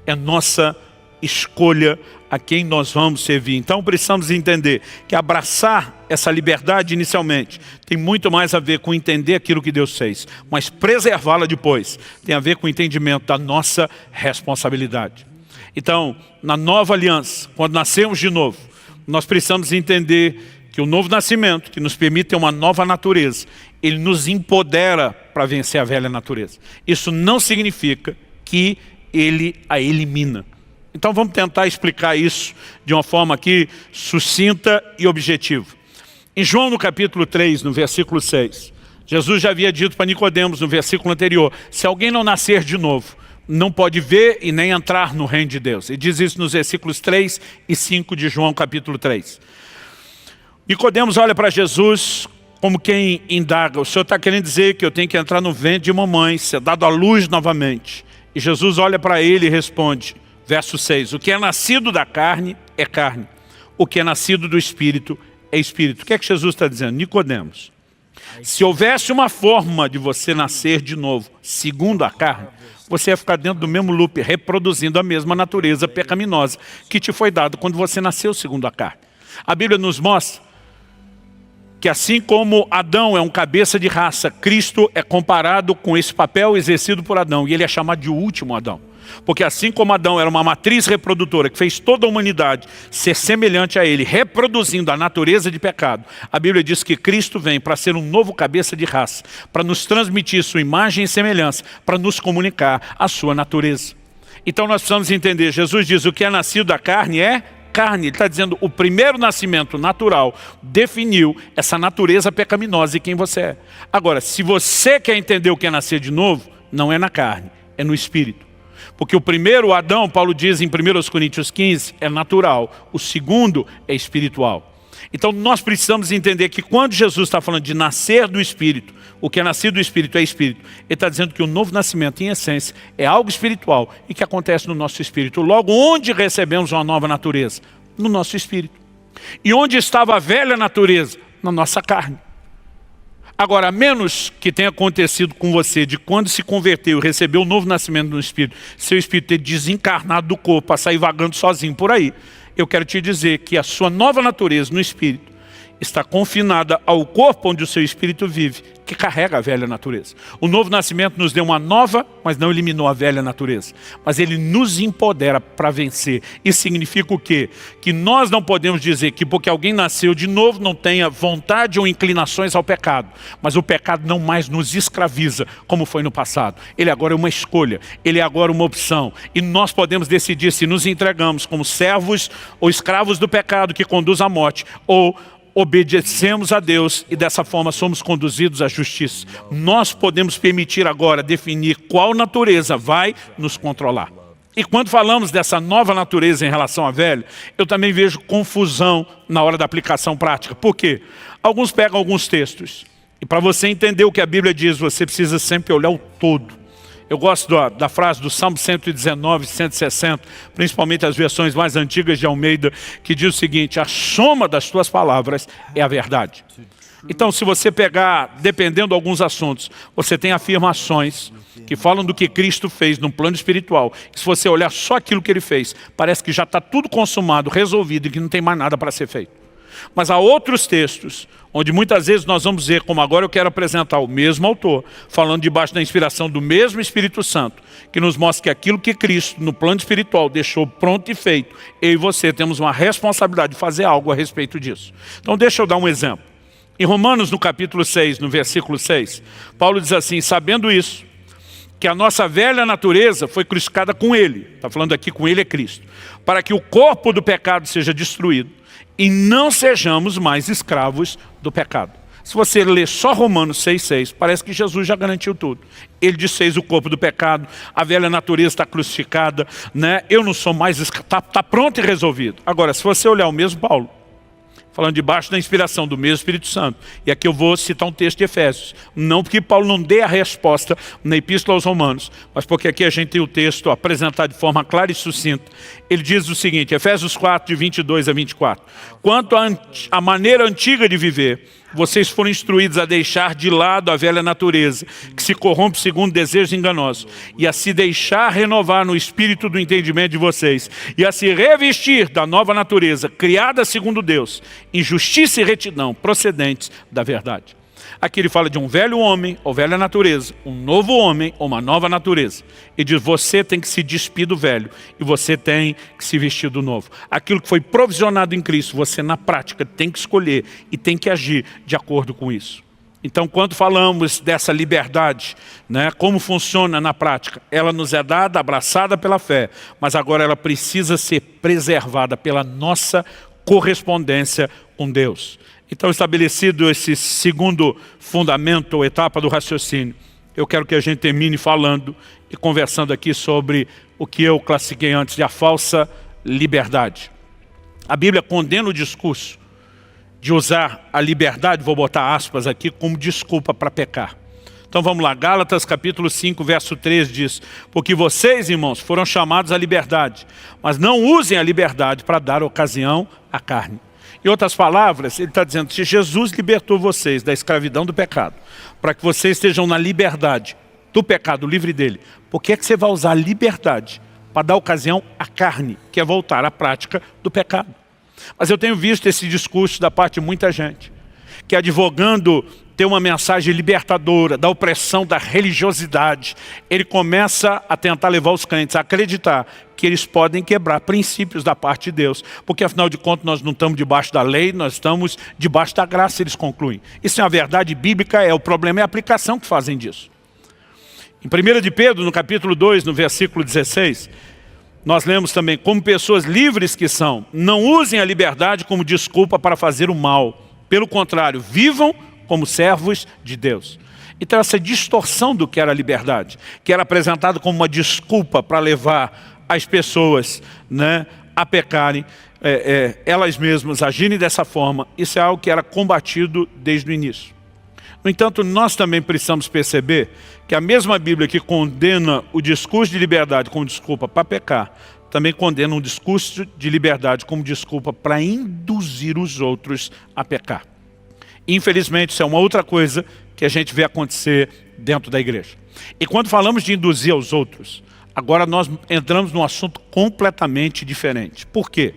A: É nossa escolha a quem nós vamos servir. Então precisamos entender que abraçar essa liberdade inicialmente tem muito mais a ver com entender aquilo que Deus fez, mas preservá-la depois tem a ver com o entendimento da nossa responsabilidade. Então, na nova aliança, quando nascemos de novo, nós precisamos entender que o novo nascimento, que nos permite ter uma nova natureza, ele nos empodera para vencer a velha natureza. Isso não significa que ele a elimina. Então vamos tentar explicar isso de uma forma aqui sucinta e objetiva. Em João no capítulo 3, no versículo 6, Jesus já havia dito para Nicodemos no versículo anterior, se alguém não nascer de novo, não pode ver e nem entrar no reino de Deus. Ele diz isso nos versículos 3 e 5 de João capítulo 3. Nicodemos olha para Jesus como quem indaga, o Senhor está querendo dizer que eu tenho que entrar no ventre de mamãe, ser dado à luz novamente. E Jesus olha para ele e responde, verso 6, o que é nascido da carne é carne, o que é nascido do Espírito é Espírito. O que é que Jesus está dizendo? Nicodemos, se houvesse uma forma de você nascer de novo, segundo a carne, você ia ficar dentro do mesmo loop, reproduzindo a mesma natureza pecaminosa que te foi dada quando você nasceu segundo a carne. A Bíblia nos mostra que assim como Adão é um cabeça de raça, Cristo é comparado com esse papel exercido por Adão, e ele é chamado de último Adão. Porque assim como Adão era uma matriz reprodutora que fez toda a humanidade ser semelhante a ele, reproduzindo a natureza de pecado, a Bíblia diz que Cristo vem para ser um novo cabeça de raça, para nos transmitir sua imagem e semelhança, para nos comunicar a sua natureza. Então nós precisamos entender, Jesus diz, o que é nascido da carne é carne. Ele está dizendo, o primeiro nascimento natural definiu essa natureza pecaminosa e quem você é. Agora, se você quer entender o que é nascer de novo, não é na carne, é no Espírito. Porque o primeiro Adão, Paulo diz em 1 Coríntios 15, é natural. O segundo é espiritual. Então nós precisamos entender que quando Jesus está falando de nascer do Espírito, o que é nascido do Espírito é Espírito. Ele está dizendo que o novo nascimento, em essência, é algo espiritual e que acontece no nosso Espírito. Logo, onde recebemos uma nova natureza? No nosso Espírito. E onde estava a velha natureza? Na nossa carne. Agora, a menos que tenha acontecido com você de quando se converteu e recebeu o novo nascimento no Espírito, seu Espírito ter desencarnado do corpo para sair vagando sozinho por aí, eu quero te dizer que a sua nova natureza no Espírito está confinada ao corpo onde o seu Espírito vive, que carrega a velha natureza. O novo nascimento nos deu uma nova, mas não eliminou a velha natureza. Mas ele nos empodera para vencer. Isso significa o quê? Que nós não podemos dizer que porque alguém nasceu de novo não tenha vontade ou inclinações ao pecado. Mas o pecado não mais nos escraviza, como foi no passado. Ele agora é uma escolha, ele é agora uma opção. E nós podemos decidir se nos entregamos como servos ou escravos do pecado que conduz à morte, ou obedecemos a Deus e dessa forma somos conduzidos à justiça. Nós podemos permitir agora definir qual natureza vai nos controlar. E quando falamos dessa nova natureza em relação à velha, eu também vejo confusão na hora da aplicação prática. Por quê? Alguns pegam alguns textos. E para você entender o que a Bíblia diz, você precisa sempre olhar o todo. Eu gosto da frase do Salmo 119, 160, principalmente as versões mais antigas de Almeida, que diz o seguinte: a soma das tuas palavras é a verdade. Então, se você pegar, dependendo de alguns assuntos, você tem afirmações que falam do que Cristo fez no plano espiritual. Se você olhar só aquilo que ele fez, parece que já está tudo consumado, resolvido e que não tem mais nada para ser feito. Mas há outros textos, onde muitas vezes nós vamos ver, como agora eu quero apresentar o mesmo autor, falando debaixo da inspiração do mesmo Espírito Santo, que nos mostra que aquilo que Cristo, no plano espiritual, deixou pronto e feito, eu e você temos uma responsabilidade de fazer algo a respeito disso. Então deixa eu dar um exemplo. Em Romanos, no capítulo 6, no versículo 6, Paulo diz assim: sabendo isso, que a nossa velha natureza foi crucificada com ele, está falando aqui com ele é Cristo, para que o corpo do pecado seja destruído e não sejamos mais escravos do pecado. Se você ler só Romanos 6,6, parece que Jesus já garantiu tudo. Ele desfez o corpo do pecado, a velha natureza está crucificada, né? Eu não sou mais escravo, está pronto e resolvido. Agora, se você olhar o mesmo Paulo, falando debaixo da inspiração do mesmo Espírito Santo. E aqui eu vou citar um texto de Efésios. Não porque Paulo não dê a resposta na Epístola aos Romanos, mas porque aqui a gente tem o texto apresentado de forma clara e sucinta. Ele diz o seguinte, Efésios 4, de 22 a 24. Quanto à maneira antiga de viver, vocês foram instruídos a deixar de lado a velha natureza, que se corrompe segundo desejos enganosos, e a se deixar renovar no espírito do entendimento de vocês, e a se revestir da nova natureza, criada segundo Deus, em justiça e retidão, procedentes da verdade. Aqui ele fala de um velho homem, ou velha natureza, um novo homem, ou uma nova natureza. E diz, você tem que se despir do velho, e você tem que se vestir do novo. Aquilo que foi provisionado em Cristo, você na prática tem que escolher e tem que agir de acordo com isso. Então, quando falamos dessa liberdade, né, como funciona na prática, ela nos é dada, abraçada pela fé, mas agora ela precisa ser preservada pela nossa correspondência com Deus. Então, estabelecido esse segundo fundamento ou etapa do raciocínio, eu quero que a gente termine falando e conversando aqui sobre o que eu classifiquei antes de a falsa liberdade. A Bíblia condena o discurso de usar a liberdade, vou botar aspas aqui, como desculpa para pecar. Então vamos lá, Gálatas capítulo 5, verso 3 diz: porque vocês, irmãos, foram chamados à liberdade, mas não usem a liberdade para dar ocasião à carne. Em outras palavras, ele está dizendo, se Jesus libertou vocês da escravidão do pecado, para que vocês estejam na liberdade do pecado, livre dele, por que você vai usar a liberdade para dar ocasião à carne, que é voltar à prática do pecado? Mas eu tenho visto esse discurso da parte de muita gente, que advogando ter uma mensagem libertadora da opressão da religiosidade, ele começa a tentar levar os crentes a acreditar que eles podem quebrar princípios da parte de Deus, porque afinal de contas nós não estamos debaixo da lei, nós estamos debaixo da graça, eles concluem. Isso é uma verdade bíblica, o problema é a aplicação que fazem disso. Em 1 de Pedro, no capítulo 2, no versículo 16, nós lemos também, como pessoas livres que são, não usem a liberdade como desculpa para fazer o mal. Pelo contrário, vivam como servos de Deus. Então essa distorção do que era a liberdade, que era apresentado como uma desculpa para levar as pessoas, né, a pecarem, elas mesmas agirem dessa forma, isso é algo que era combatido desde o início. No entanto, nós também precisamos perceber que a mesma Bíblia que condena o discurso de liberdade como desculpa para pecar, também condena um discurso de liberdade como desculpa para induzir os outros a pecar. Infelizmente, isso é uma outra coisa que a gente vê acontecer dentro da igreja. E quando falamos de induzir aos outros, agora nós entramos num assunto completamente diferente. Por quê?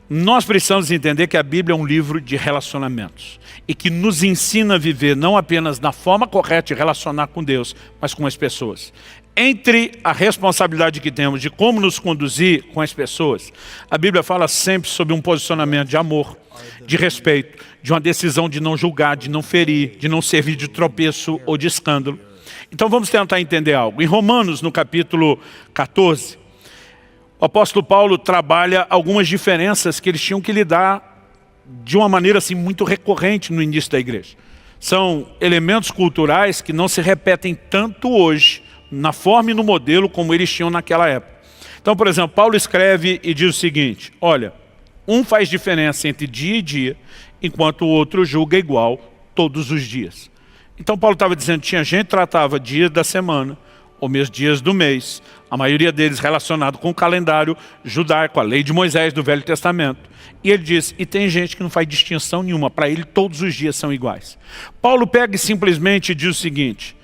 A: Nós precisamos entender que a Bíblia é um livro de relacionamentos e que nos ensina a viver não apenas na forma correta de relacionar com Deus, mas com as pessoas. Entre a responsabilidade que temos de como nos conduzir com as pessoas, a Bíblia fala sempre sobre um posicionamento de amor, de respeito, de uma decisão de não julgar, de não ferir, de não servir de tropeço ou de escândalo. Então vamos tentar entender algo. Em Romanos, no capítulo 14, o apóstolo Paulo trabalha algumas diferenças que eles tinham que lidar de uma maneira assim, muito recorrente no início da igreja. São elementos culturais que não se repetem tanto hoje, na forma e no modelo como eles tinham naquela época. Então, por exemplo, Paulo escreve e diz o seguinte, olha, um faz diferença entre dia e dia, enquanto o outro julga igual todos os dias. Então Paulo estava dizendo que tinha gente que tratava dias da semana, ou mesmo dias do mês, a maioria deles relacionado com o calendário judaico, a lei de Moisés do Velho Testamento. E ele diz, e tem gente que não faz distinção nenhuma, para ele todos os dias são iguais. Paulo pega e simplesmente diz o seguinte,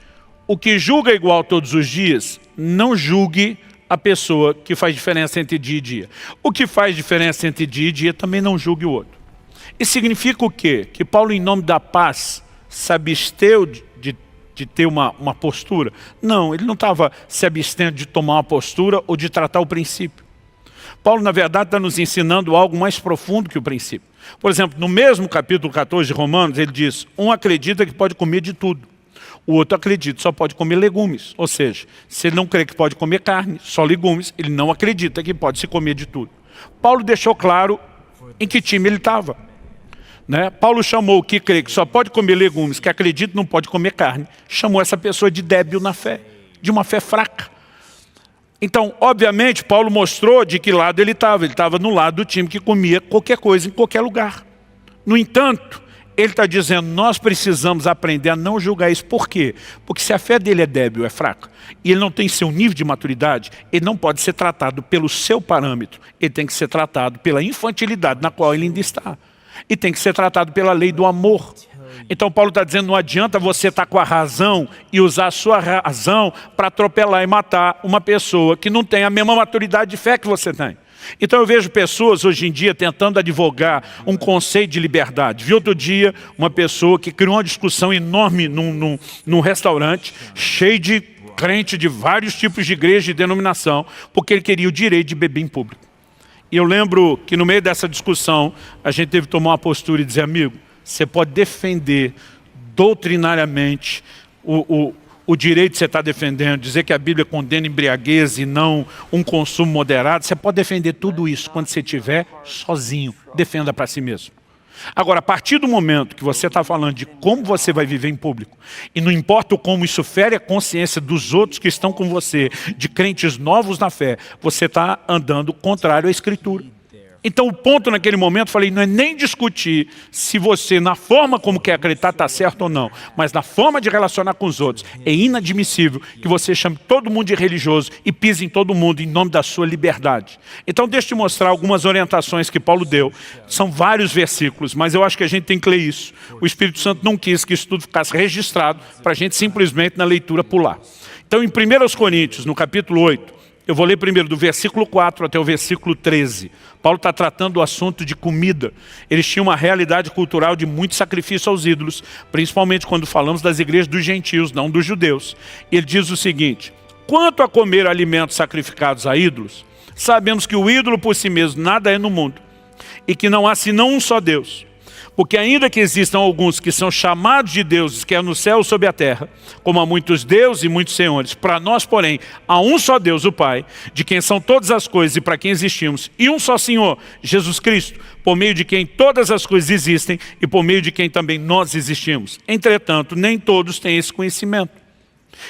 A: o que julga igual todos os dias, não julgue a pessoa que faz diferença entre dia e dia. O que faz diferença entre dia e dia também não julgue o outro. Isso significa o quê? Que Paulo, em nome da paz, se absteu de ter uma postura? Não, ele não estava se abstendo de tomar uma postura ou de tratar o princípio. Paulo, na verdade, está nos ensinando algo mais profundo que o princípio. Por exemplo, no mesmo capítulo 14 de Romanos, ele diz, um acredita que pode comer de tudo. O outro acredita, só pode comer legumes. Ou seja, se ele não crê que pode comer carne, só legumes, ele não acredita que pode se comer de tudo. Paulo deixou claro em que time ele estava. Né? Paulo chamou o que crê que só pode comer legumes, que acredita que não pode comer carne, chamou essa pessoa de débil na fé, de uma fé fraca. Então, obviamente, Paulo mostrou de que lado ele estava no lado do time que comia qualquer coisa em qualquer lugar. No entanto, ele está dizendo, nós precisamos aprender a não julgar isso. Por quê? Porque se a fé dele é débil, é fraca, e ele não tem seu nível de maturidade, ele não pode ser tratado pelo seu parâmetro, ele tem que ser tratado pela infantilidade na qual ele ainda está. E tem que ser tratado pela lei do amor. Então Paulo está dizendo, não adianta você estar com a razão e usar a sua razão para atropelar e matar uma pessoa que não tem a mesma maturidade de fé que você tem. Então eu vejo pessoas hoje em dia tentando advogar um conceito de liberdade. Vi outro dia uma pessoa que criou uma discussão enorme num restaurante, cheio de crente de vários tipos de igreja e denominação, porque ele queria o direito de beber em público. E eu lembro que no meio dessa discussão, a gente teve que tomar uma postura e dizer, amigo, você pode defender doutrinariamente o direito que você está defendendo, dizer que a Bíblia condena embriaguez e não um consumo moderado, você pode defender tudo isso quando você estiver sozinho, defenda para si mesmo. Agora, a partir do momento que você está falando de como você vai viver em público, e não importa o como isso fere a consciência dos outros que estão com você, de crentes novos na fé, você está andando contrário à Escritura. Então o ponto naquele momento, falei, não é nem discutir se você, na forma como quer acreditar, está certo ou não, mas na forma de relacionar com os outros. É inadmissível que você chame todo mundo de religioso e pise em todo mundo em nome da sua liberdade. Então deixa eu te mostrar algumas orientações que Paulo deu. São vários versículos, mas eu acho que a gente tem que ler isso. O Espírito Santo não quis que isso tudo ficasse registrado para a gente simplesmente na leitura pular. Então em 1 Coríntios, no capítulo 8, eu vou ler primeiro do versículo 4 até o versículo 13. Paulo está tratando do assunto de comida. Eles tinham uma realidade cultural de muito sacrifício aos ídolos, principalmente quando falamos das igrejas dos gentios, não dos judeus. Ele diz o seguinte, quanto a comer alimentos sacrificados a ídolos, sabemos que o ídolo por si mesmo nada é no mundo, e que não há senão um só Deus. Porque ainda que existam alguns que são chamados de deuses, quer no céu ou sob a terra, como há muitos deuses e muitos senhores, para nós, porém, há um só Deus, o Pai, de quem são todas as coisas e para quem existimos, e um só Senhor, Jesus Cristo, por meio de quem todas as coisas existem e por meio de quem também nós existimos. Entretanto, nem todos têm esse conhecimento.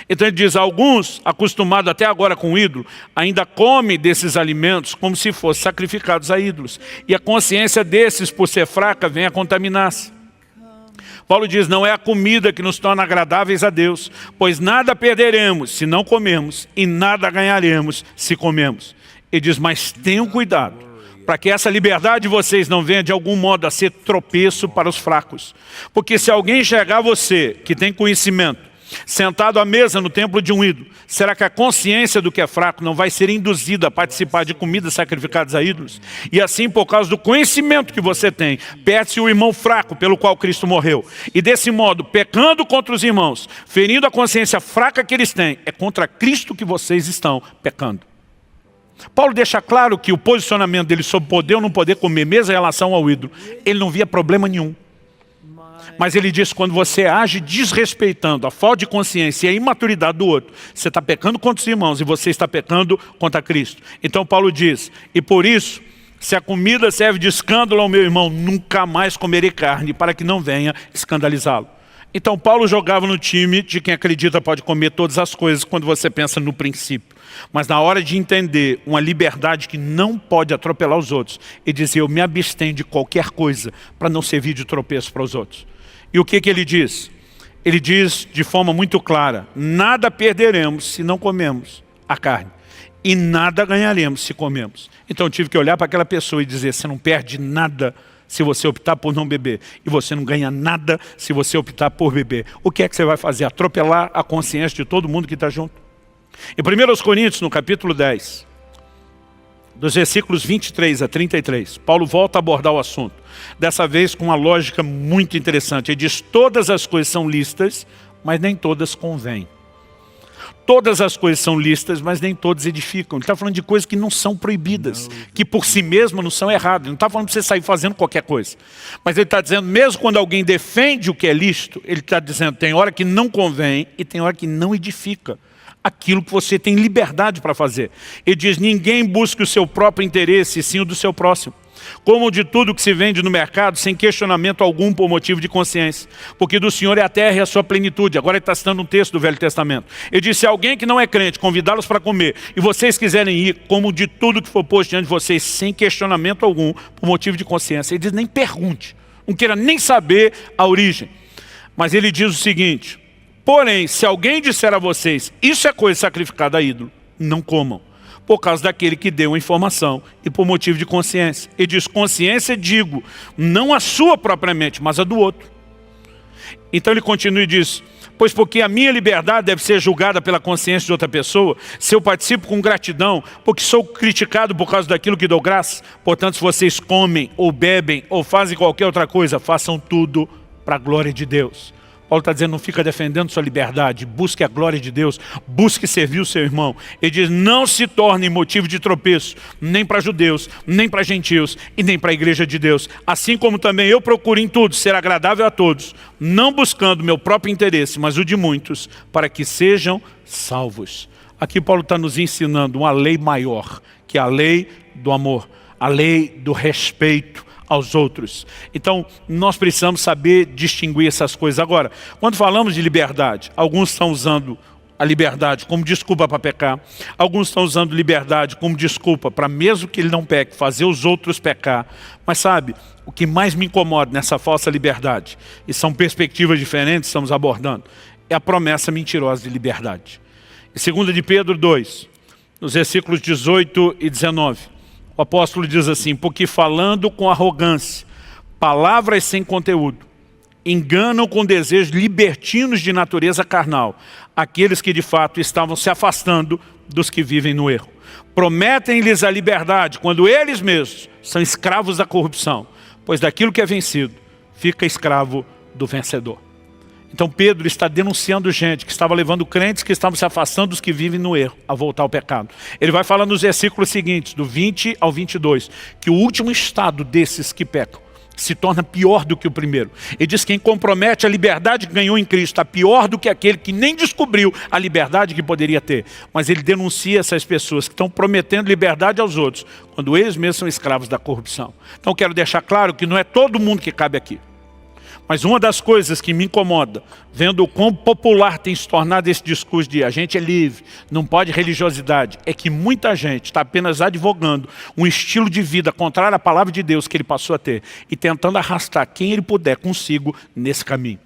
A: Então ele diz, alguns, acostumados até agora com o ídolo, ainda comem desses alimentos como se fossem sacrificados a ídolos. E a consciência desses, por ser fraca, vem a contaminar-se. Paulo diz, não é a comida que nos torna agradáveis a Deus, pois nada perderemos se não comermos e nada ganharemos se comemos. Ele diz, mas tenham cuidado, para que essa liberdade de vocês não venha de algum modo a ser tropeço para os fracos. Porque se alguém enxergar você, que tem conhecimento, sentado à mesa no templo de um ídolo, será que a consciência do que é fraco não vai ser induzida a participar de comidas sacrificadas a ídolos? E assim, por causa do conhecimento que você tem, perde-se o irmão fraco pelo qual Cristo morreu. E desse modo, pecando contra os irmãos, ferindo a consciência fraca que eles têm, é contra Cristo que vocês estão pecando. Paulo deixa claro que o posicionamento dele sobre poder ou não poder comer, mesmo em relação ao ídolo, ele não via problema nenhum. Mas ele diz, quando você age desrespeitando a falta de consciência e a imaturidade do outro, você está pecando contra os irmãos e você está pecando contra Cristo. Então Paulo diz, e por isso, se a comida serve de escândalo ao meu irmão, nunca mais comerei carne, para que não venha escandalizá-lo. Então Paulo jogava no time de quem acredita pode comer todas as coisas quando você pensa no princípio. Mas na hora de entender uma liberdade que não pode atropelar os outros, e dizer, eu me abstenho de qualquer coisa para não servir de tropeço para os outros. E o que ele diz? Ele diz de forma muito clara, nada perderemos se não comemos a carne. E nada ganharemos se comemos. Então eu tive que olhar para aquela pessoa e dizer, você não perde nada se você optar por não beber. E você não ganha nada se você optar por beber. O que é que você vai fazer? Atropelar a consciência de todo mundo que está junto? Em 1 Coríntios, no capítulo 10, dos versículos 23 a 33, Paulo volta a abordar o assunto. Dessa vez com uma lógica muito interessante. Ele diz, todas as coisas são lícitas, mas nem todas convêm. Todas as coisas são lícitas, mas nem todas edificam. Ele está falando de coisas que não são proibidas, que por si mesmas não são erradas. Ele não está falando para você sair fazendo qualquer coisa. Mas ele está dizendo, mesmo quando alguém defende o que é lícito, ele está dizendo, tem hora que não convém e tem hora que não edifica aquilo que você tem liberdade para fazer. Ele diz, ninguém busca o seu próprio interesse, sim o do seu próximo. Como de tudo que se vende no mercado, sem questionamento algum por motivo de consciência. Porque do Senhor é a terra e a sua plenitude. Agora ele está citando um texto do Velho Testamento. Ele diz, se alguém que não é crente convidá-los para comer, e vocês quiserem ir, como de tudo que for posto diante de vocês, sem questionamento algum, por motivo de consciência. Ele diz, nem pergunte, não queira nem saber a origem. Mas ele diz o seguinte, porém, se alguém disser a vocês, isso é coisa sacrificada a ídolo, não comam. Por causa daquele que deu a informação e por motivo de consciência. Ele diz, consciência digo, não a sua propriamente, mas a do outro. Então ele continua e diz, pois porque a minha liberdade deve ser julgada pela consciência de outra pessoa, se eu participo com gratidão, porque sou criticado por causa daquilo que dou graça. Portanto, se vocês comem ou bebem ou fazem qualquer outra coisa, façam tudo para a glória de Deus. Paulo está dizendo, não fica defendendo sua liberdade, busque a glória de Deus, busque servir o seu irmão. Ele diz, não se torne motivo de tropeço, nem para judeus, nem para gentios e nem para a igreja de Deus. Assim como também eu procuro em tudo ser agradável a todos, não buscando meu próprio interesse, mas o de muitos, para que sejam salvos. Aqui Paulo está nos ensinando uma lei maior, que é a lei do amor, a lei do respeito aos outros. Então, nós precisamos saber distinguir essas coisas. Agora, quando falamos de liberdade, alguns estão usando a liberdade como desculpa para pecar, alguns estão usando liberdade como desculpa para, mesmo que ele não peque, fazer os outros pecar. Mas sabe, o que mais me incomoda nessa falsa liberdade, e são perspectivas diferentes, estamos abordando, é a promessa mentirosa de liberdade. Em 2 de Pedro 2, nos versículos 18 e 19, o apóstolo diz assim, porque falando com arrogância, palavras sem conteúdo, enganam com desejos libertinos de natureza carnal, aqueles que de fato estavam se afastando dos que vivem no erro. Prometem-lhes a liberdade, quando eles mesmos são escravos da corrupção, pois daquilo que é vencido, fica escravo do vencedor. Então Pedro está denunciando gente que estava levando crentes que estavam se afastando dos que vivem no erro, a voltar ao pecado. Ele vai falar nos versículos seguintes, do 20 ao 22, que o último estado desses que pecam se torna pior do que o primeiro. Ele diz que quem compromete a liberdade que ganhou em Cristo está pior do que aquele que nem descobriu a liberdade que poderia ter. Mas ele denuncia essas pessoas que estão prometendo liberdade aos outros, quando eles mesmos são escravos da corrupção. Então quero deixar claro que não é todo mundo que cabe aqui. Mas uma das coisas que me incomoda, vendo o quão popular tem se tornado esse discurso de a gente é livre, não pode religiosidade, é que muita gente está apenas advogando um estilo de vida contrário à palavra de Deus que ele passou a ter e tentando arrastar quem ele puder consigo nesse caminho.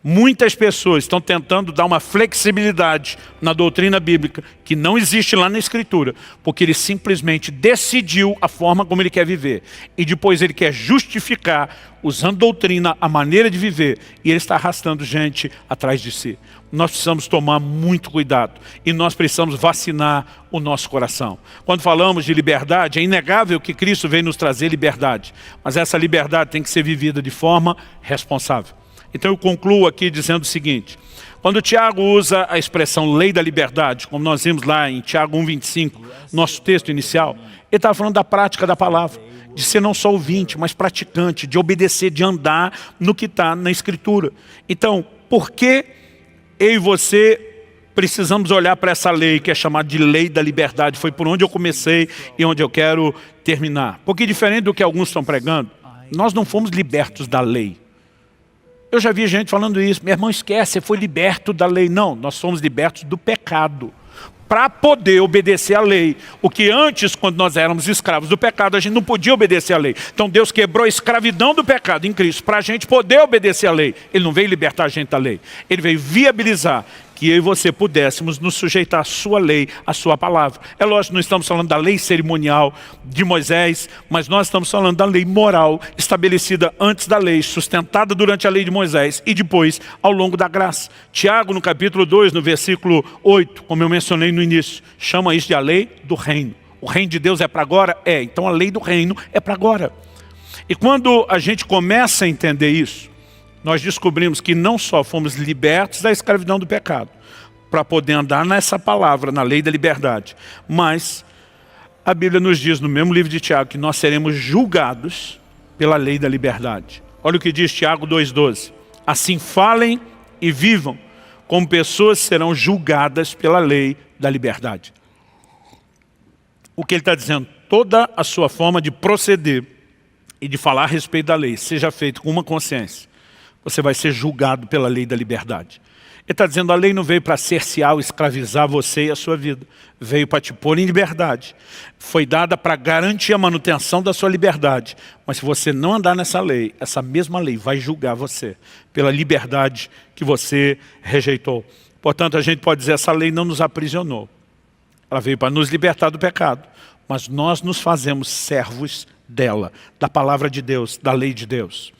A: Muitas pessoas estão tentando dar uma flexibilidade na doutrina bíblica que não existe lá na Escritura, porque ele simplesmente decidiu a forma como ele quer viver. E depois ele quer justificar, usando doutrina, a maneira de viver. E ele está arrastando gente atrás de si. Nós precisamos tomar muito cuidado. E nós precisamos vacinar o nosso coração. Quando falamos de liberdade, é inegável que Cristo veio nos trazer liberdade. Mas essa liberdade tem que ser vivida de forma responsável. Então eu concluo aqui dizendo o seguinte, quando Tiago usa a expressão lei da liberdade, como nós vimos lá em Tiago 1,25, nosso texto inicial, ele está falando da prática da palavra, de ser não só ouvinte, mas praticante, de obedecer, de andar no que está na Escritura. Então, por que eu e você precisamos olhar para essa lei que é chamada de lei da liberdade? Foi por onde eu comecei e onde eu quero terminar. Porque diferente do que alguns estão pregando, nós não fomos libertos da lei. Eu já vi gente falando isso, meu irmão, esquece, você foi liberto da lei. Não, nós somos libertos do pecado, para poder obedecer à lei. O que antes, quando nós éramos escravos do pecado, a gente não podia obedecer à lei. Então Deus quebrou a escravidão do pecado em Cristo, para a gente poder obedecer à lei. Ele não veio libertar a gente da lei, Ele veio viabilizar que eu e você pudéssemos nos sujeitar à sua lei, à sua palavra. É lógico, não estamos falando da lei cerimonial de Moisés, mas nós estamos falando da lei moral, estabelecida antes da lei, sustentada durante a lei de Moisés e depois ao longo da graça. Tiago, no capítulo 2, no versículo 8, como eu mencionei no início, chama isso de a lei do reino. O reino de Deus é para agora? É. Então a lei do reino é para agora. E quando a gente começa a entender isso, nós descobrimos que não só fomos libertos da escravidão do pecado, para poder andar nessa palavra, na lei da liberdade, mas a Bíblia nos diz no mesmo livro de Tiago que nós seremos julgados pela lei da liberdade. Olha o que diz Tiago 2,12. Assim falem e vivam, como pessoas serão julgadas pela lei da liberdade. O que ele está dizendo? Toda a sua forma de proceder e de falar a respeito da lei seja feito com uma consciência. Você vai ser julgado pela lei da liberdade. Ele está dizendo, a lei não veio para cercear ou escravizar você e a sua vida. Veio para te pôr em liberdade. Foi dada para garantir a manutenção da sua liberdade. Mas se você não andar nessa lei, essa mesma lei vai julgar você pela liberdade que você rejeitou. Portanto, a gente pode dizer, essa lei não nos aprisionou. Ela veio para nos libertar do pecado. Mas nós nos fazemos servos dela, da palavra de Deus, da lei de Deus.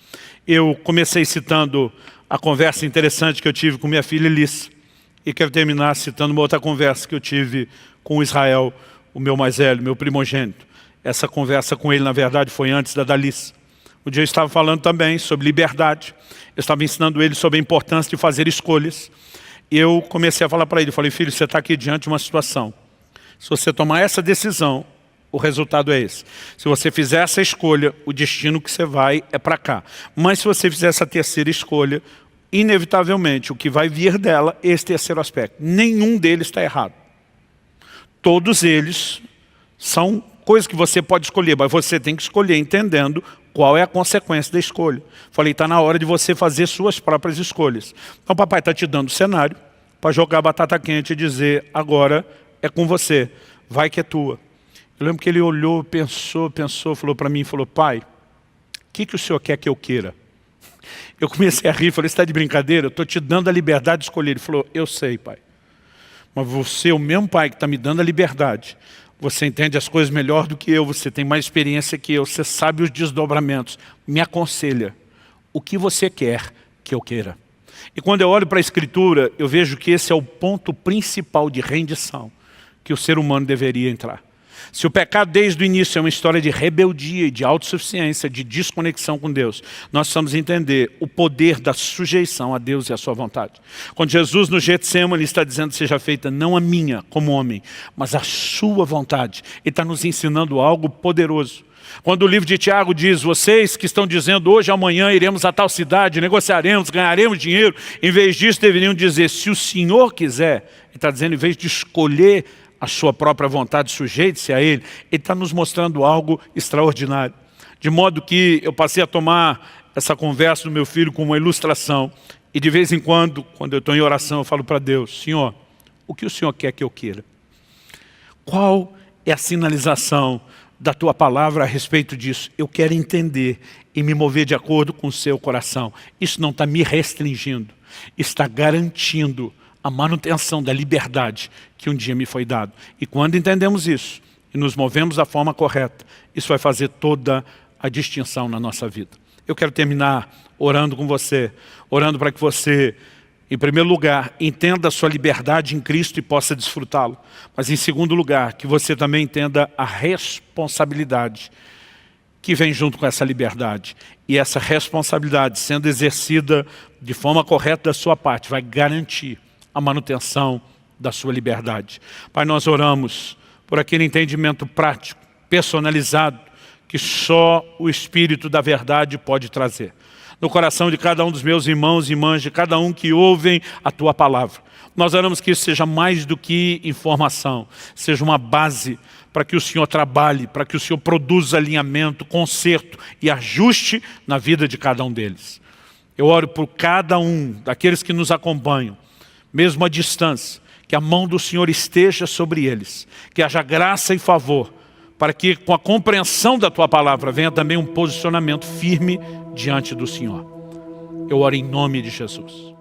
A: Eu comecei citando a conversa interessante que eu tive com minha filha Elis. E quero terminar citando uma outra conversa que eu tive com o Israel, o meu mais velho, meu primogênito. Essa conversa com ele, na verdade, foi antes da Dalice. Um dia eu estava falando também sobre liberdade. Eu estava ensinando ele sobre a importância de fazer escolhas. E eu comecei a falar para ele, falei, filho, você está aqui diante de uma situação. Se você tomar essa decisão, o resultado é esse. Se você fizer essa escolha, o destino que você vai é para cá. Mas se você fizer essa terceira escolha, inevitavelmente o que vai vir dela é esse terceiro aspecto. Nenhum deles está errado. Todos eles são coisas que você pode escolher, mas você tem que escolher entendendo qual é a consequência da escolha. Falei, está na hora de você fazer suas próprias escolhas. Então papai está te dando o cenário para jogar batata quente e dizer, agora é com você, vai que é tua. Eu lembro que ele olhou, pensou, falou para mim, falou, pai, o que o senhor quer que eu queira? Eu comecei a rir, falei, você está de brincadeira? Eu estou te dando a liberdade de escolher. Ele falou, eu sei, pai. Mas você, o mesmo pai que está me dando a liberdade, você entende as coisas melhor do que eu, você tem mais experiência que eu, você sabe os desdobramentos. Me aconselha, o que você quer que eu queira? E quando eu olho para a Escritura, eu vejo que esse é o ponto principal de rendição que o ser humano deveria entrar. Se o pecado desde o início é uma história de rebeldia e de autossuficiência, de desconexão com Deus, nós precisamos entender o poder da sujeição a Deus e a sua vontade. Quando Jesus no Getsemane está dizendo, seja feita não a minha como homem, mas a sua vontade, Ele está nos ensinando algo poderoso. Quando o livro de Tiago diz, vocês que estão dizendo hoje, amanhã iremos a tal cidade, negociaremos, ganharemos dinheiro, em vez disso deveriam dizer, se o Senhor quiser, Ele está dizendo, em vez de escolher a sua própria vontade, sujeite-se a Ele, Ele está nos mostrando algo extraordinário. De modo que eu passei a tomar essa conversa do meu filho como uma ilustração, e de vez em quando eu estou em oração, eu falo para Deus, Senhor, o que o Senhor quer que eu queira? Qual é a sinalização da Tua palavra a respeito disso? Eu quero entender e me mover de acordo com o seu coração. Isso não está me restringindo, está garantindo a manutenção da liberdade que um dia me foi dado. E quando entendemos isso e nos movemos da forma correta, isso vai fazer toda a distinção na nossa vida. Eu quero terminar orando com você, orando para que você, em primeiro lugar, entenda a sua liberdade em Cristo e possa desfrutá-lo. Mas em segundo lugar, que você também entenda a responsabilidade que vem junto com essa liberdade. E essa responsabilidade, sendo exercida de forma correta da sua parte, vai garantir a manutenção da sua liberdade. Pai, nós oramos por aquele entendimento prático, personalizado, que só o Espírito da verdade pode trazer. No coração de cada um dos meus irmãos e irmãs, de cada um que ouvem a Tua palavra. Nós oramos que isso seja mais do que informação, seja uma base para que o Senhor trabalhe, para que o Senhor produza alinhamento, conserto e ajuste na vida de cada um deles. Eu oro por cada um daqueles que nos acompanham, mesmo à distância, que a mão do Senhor esteja sobre eles, que haja graça e favor, para que com a compreensão da Tua palavra venha também um posicionamento firme diante do Senhor. Eu oro em nome de Jesus.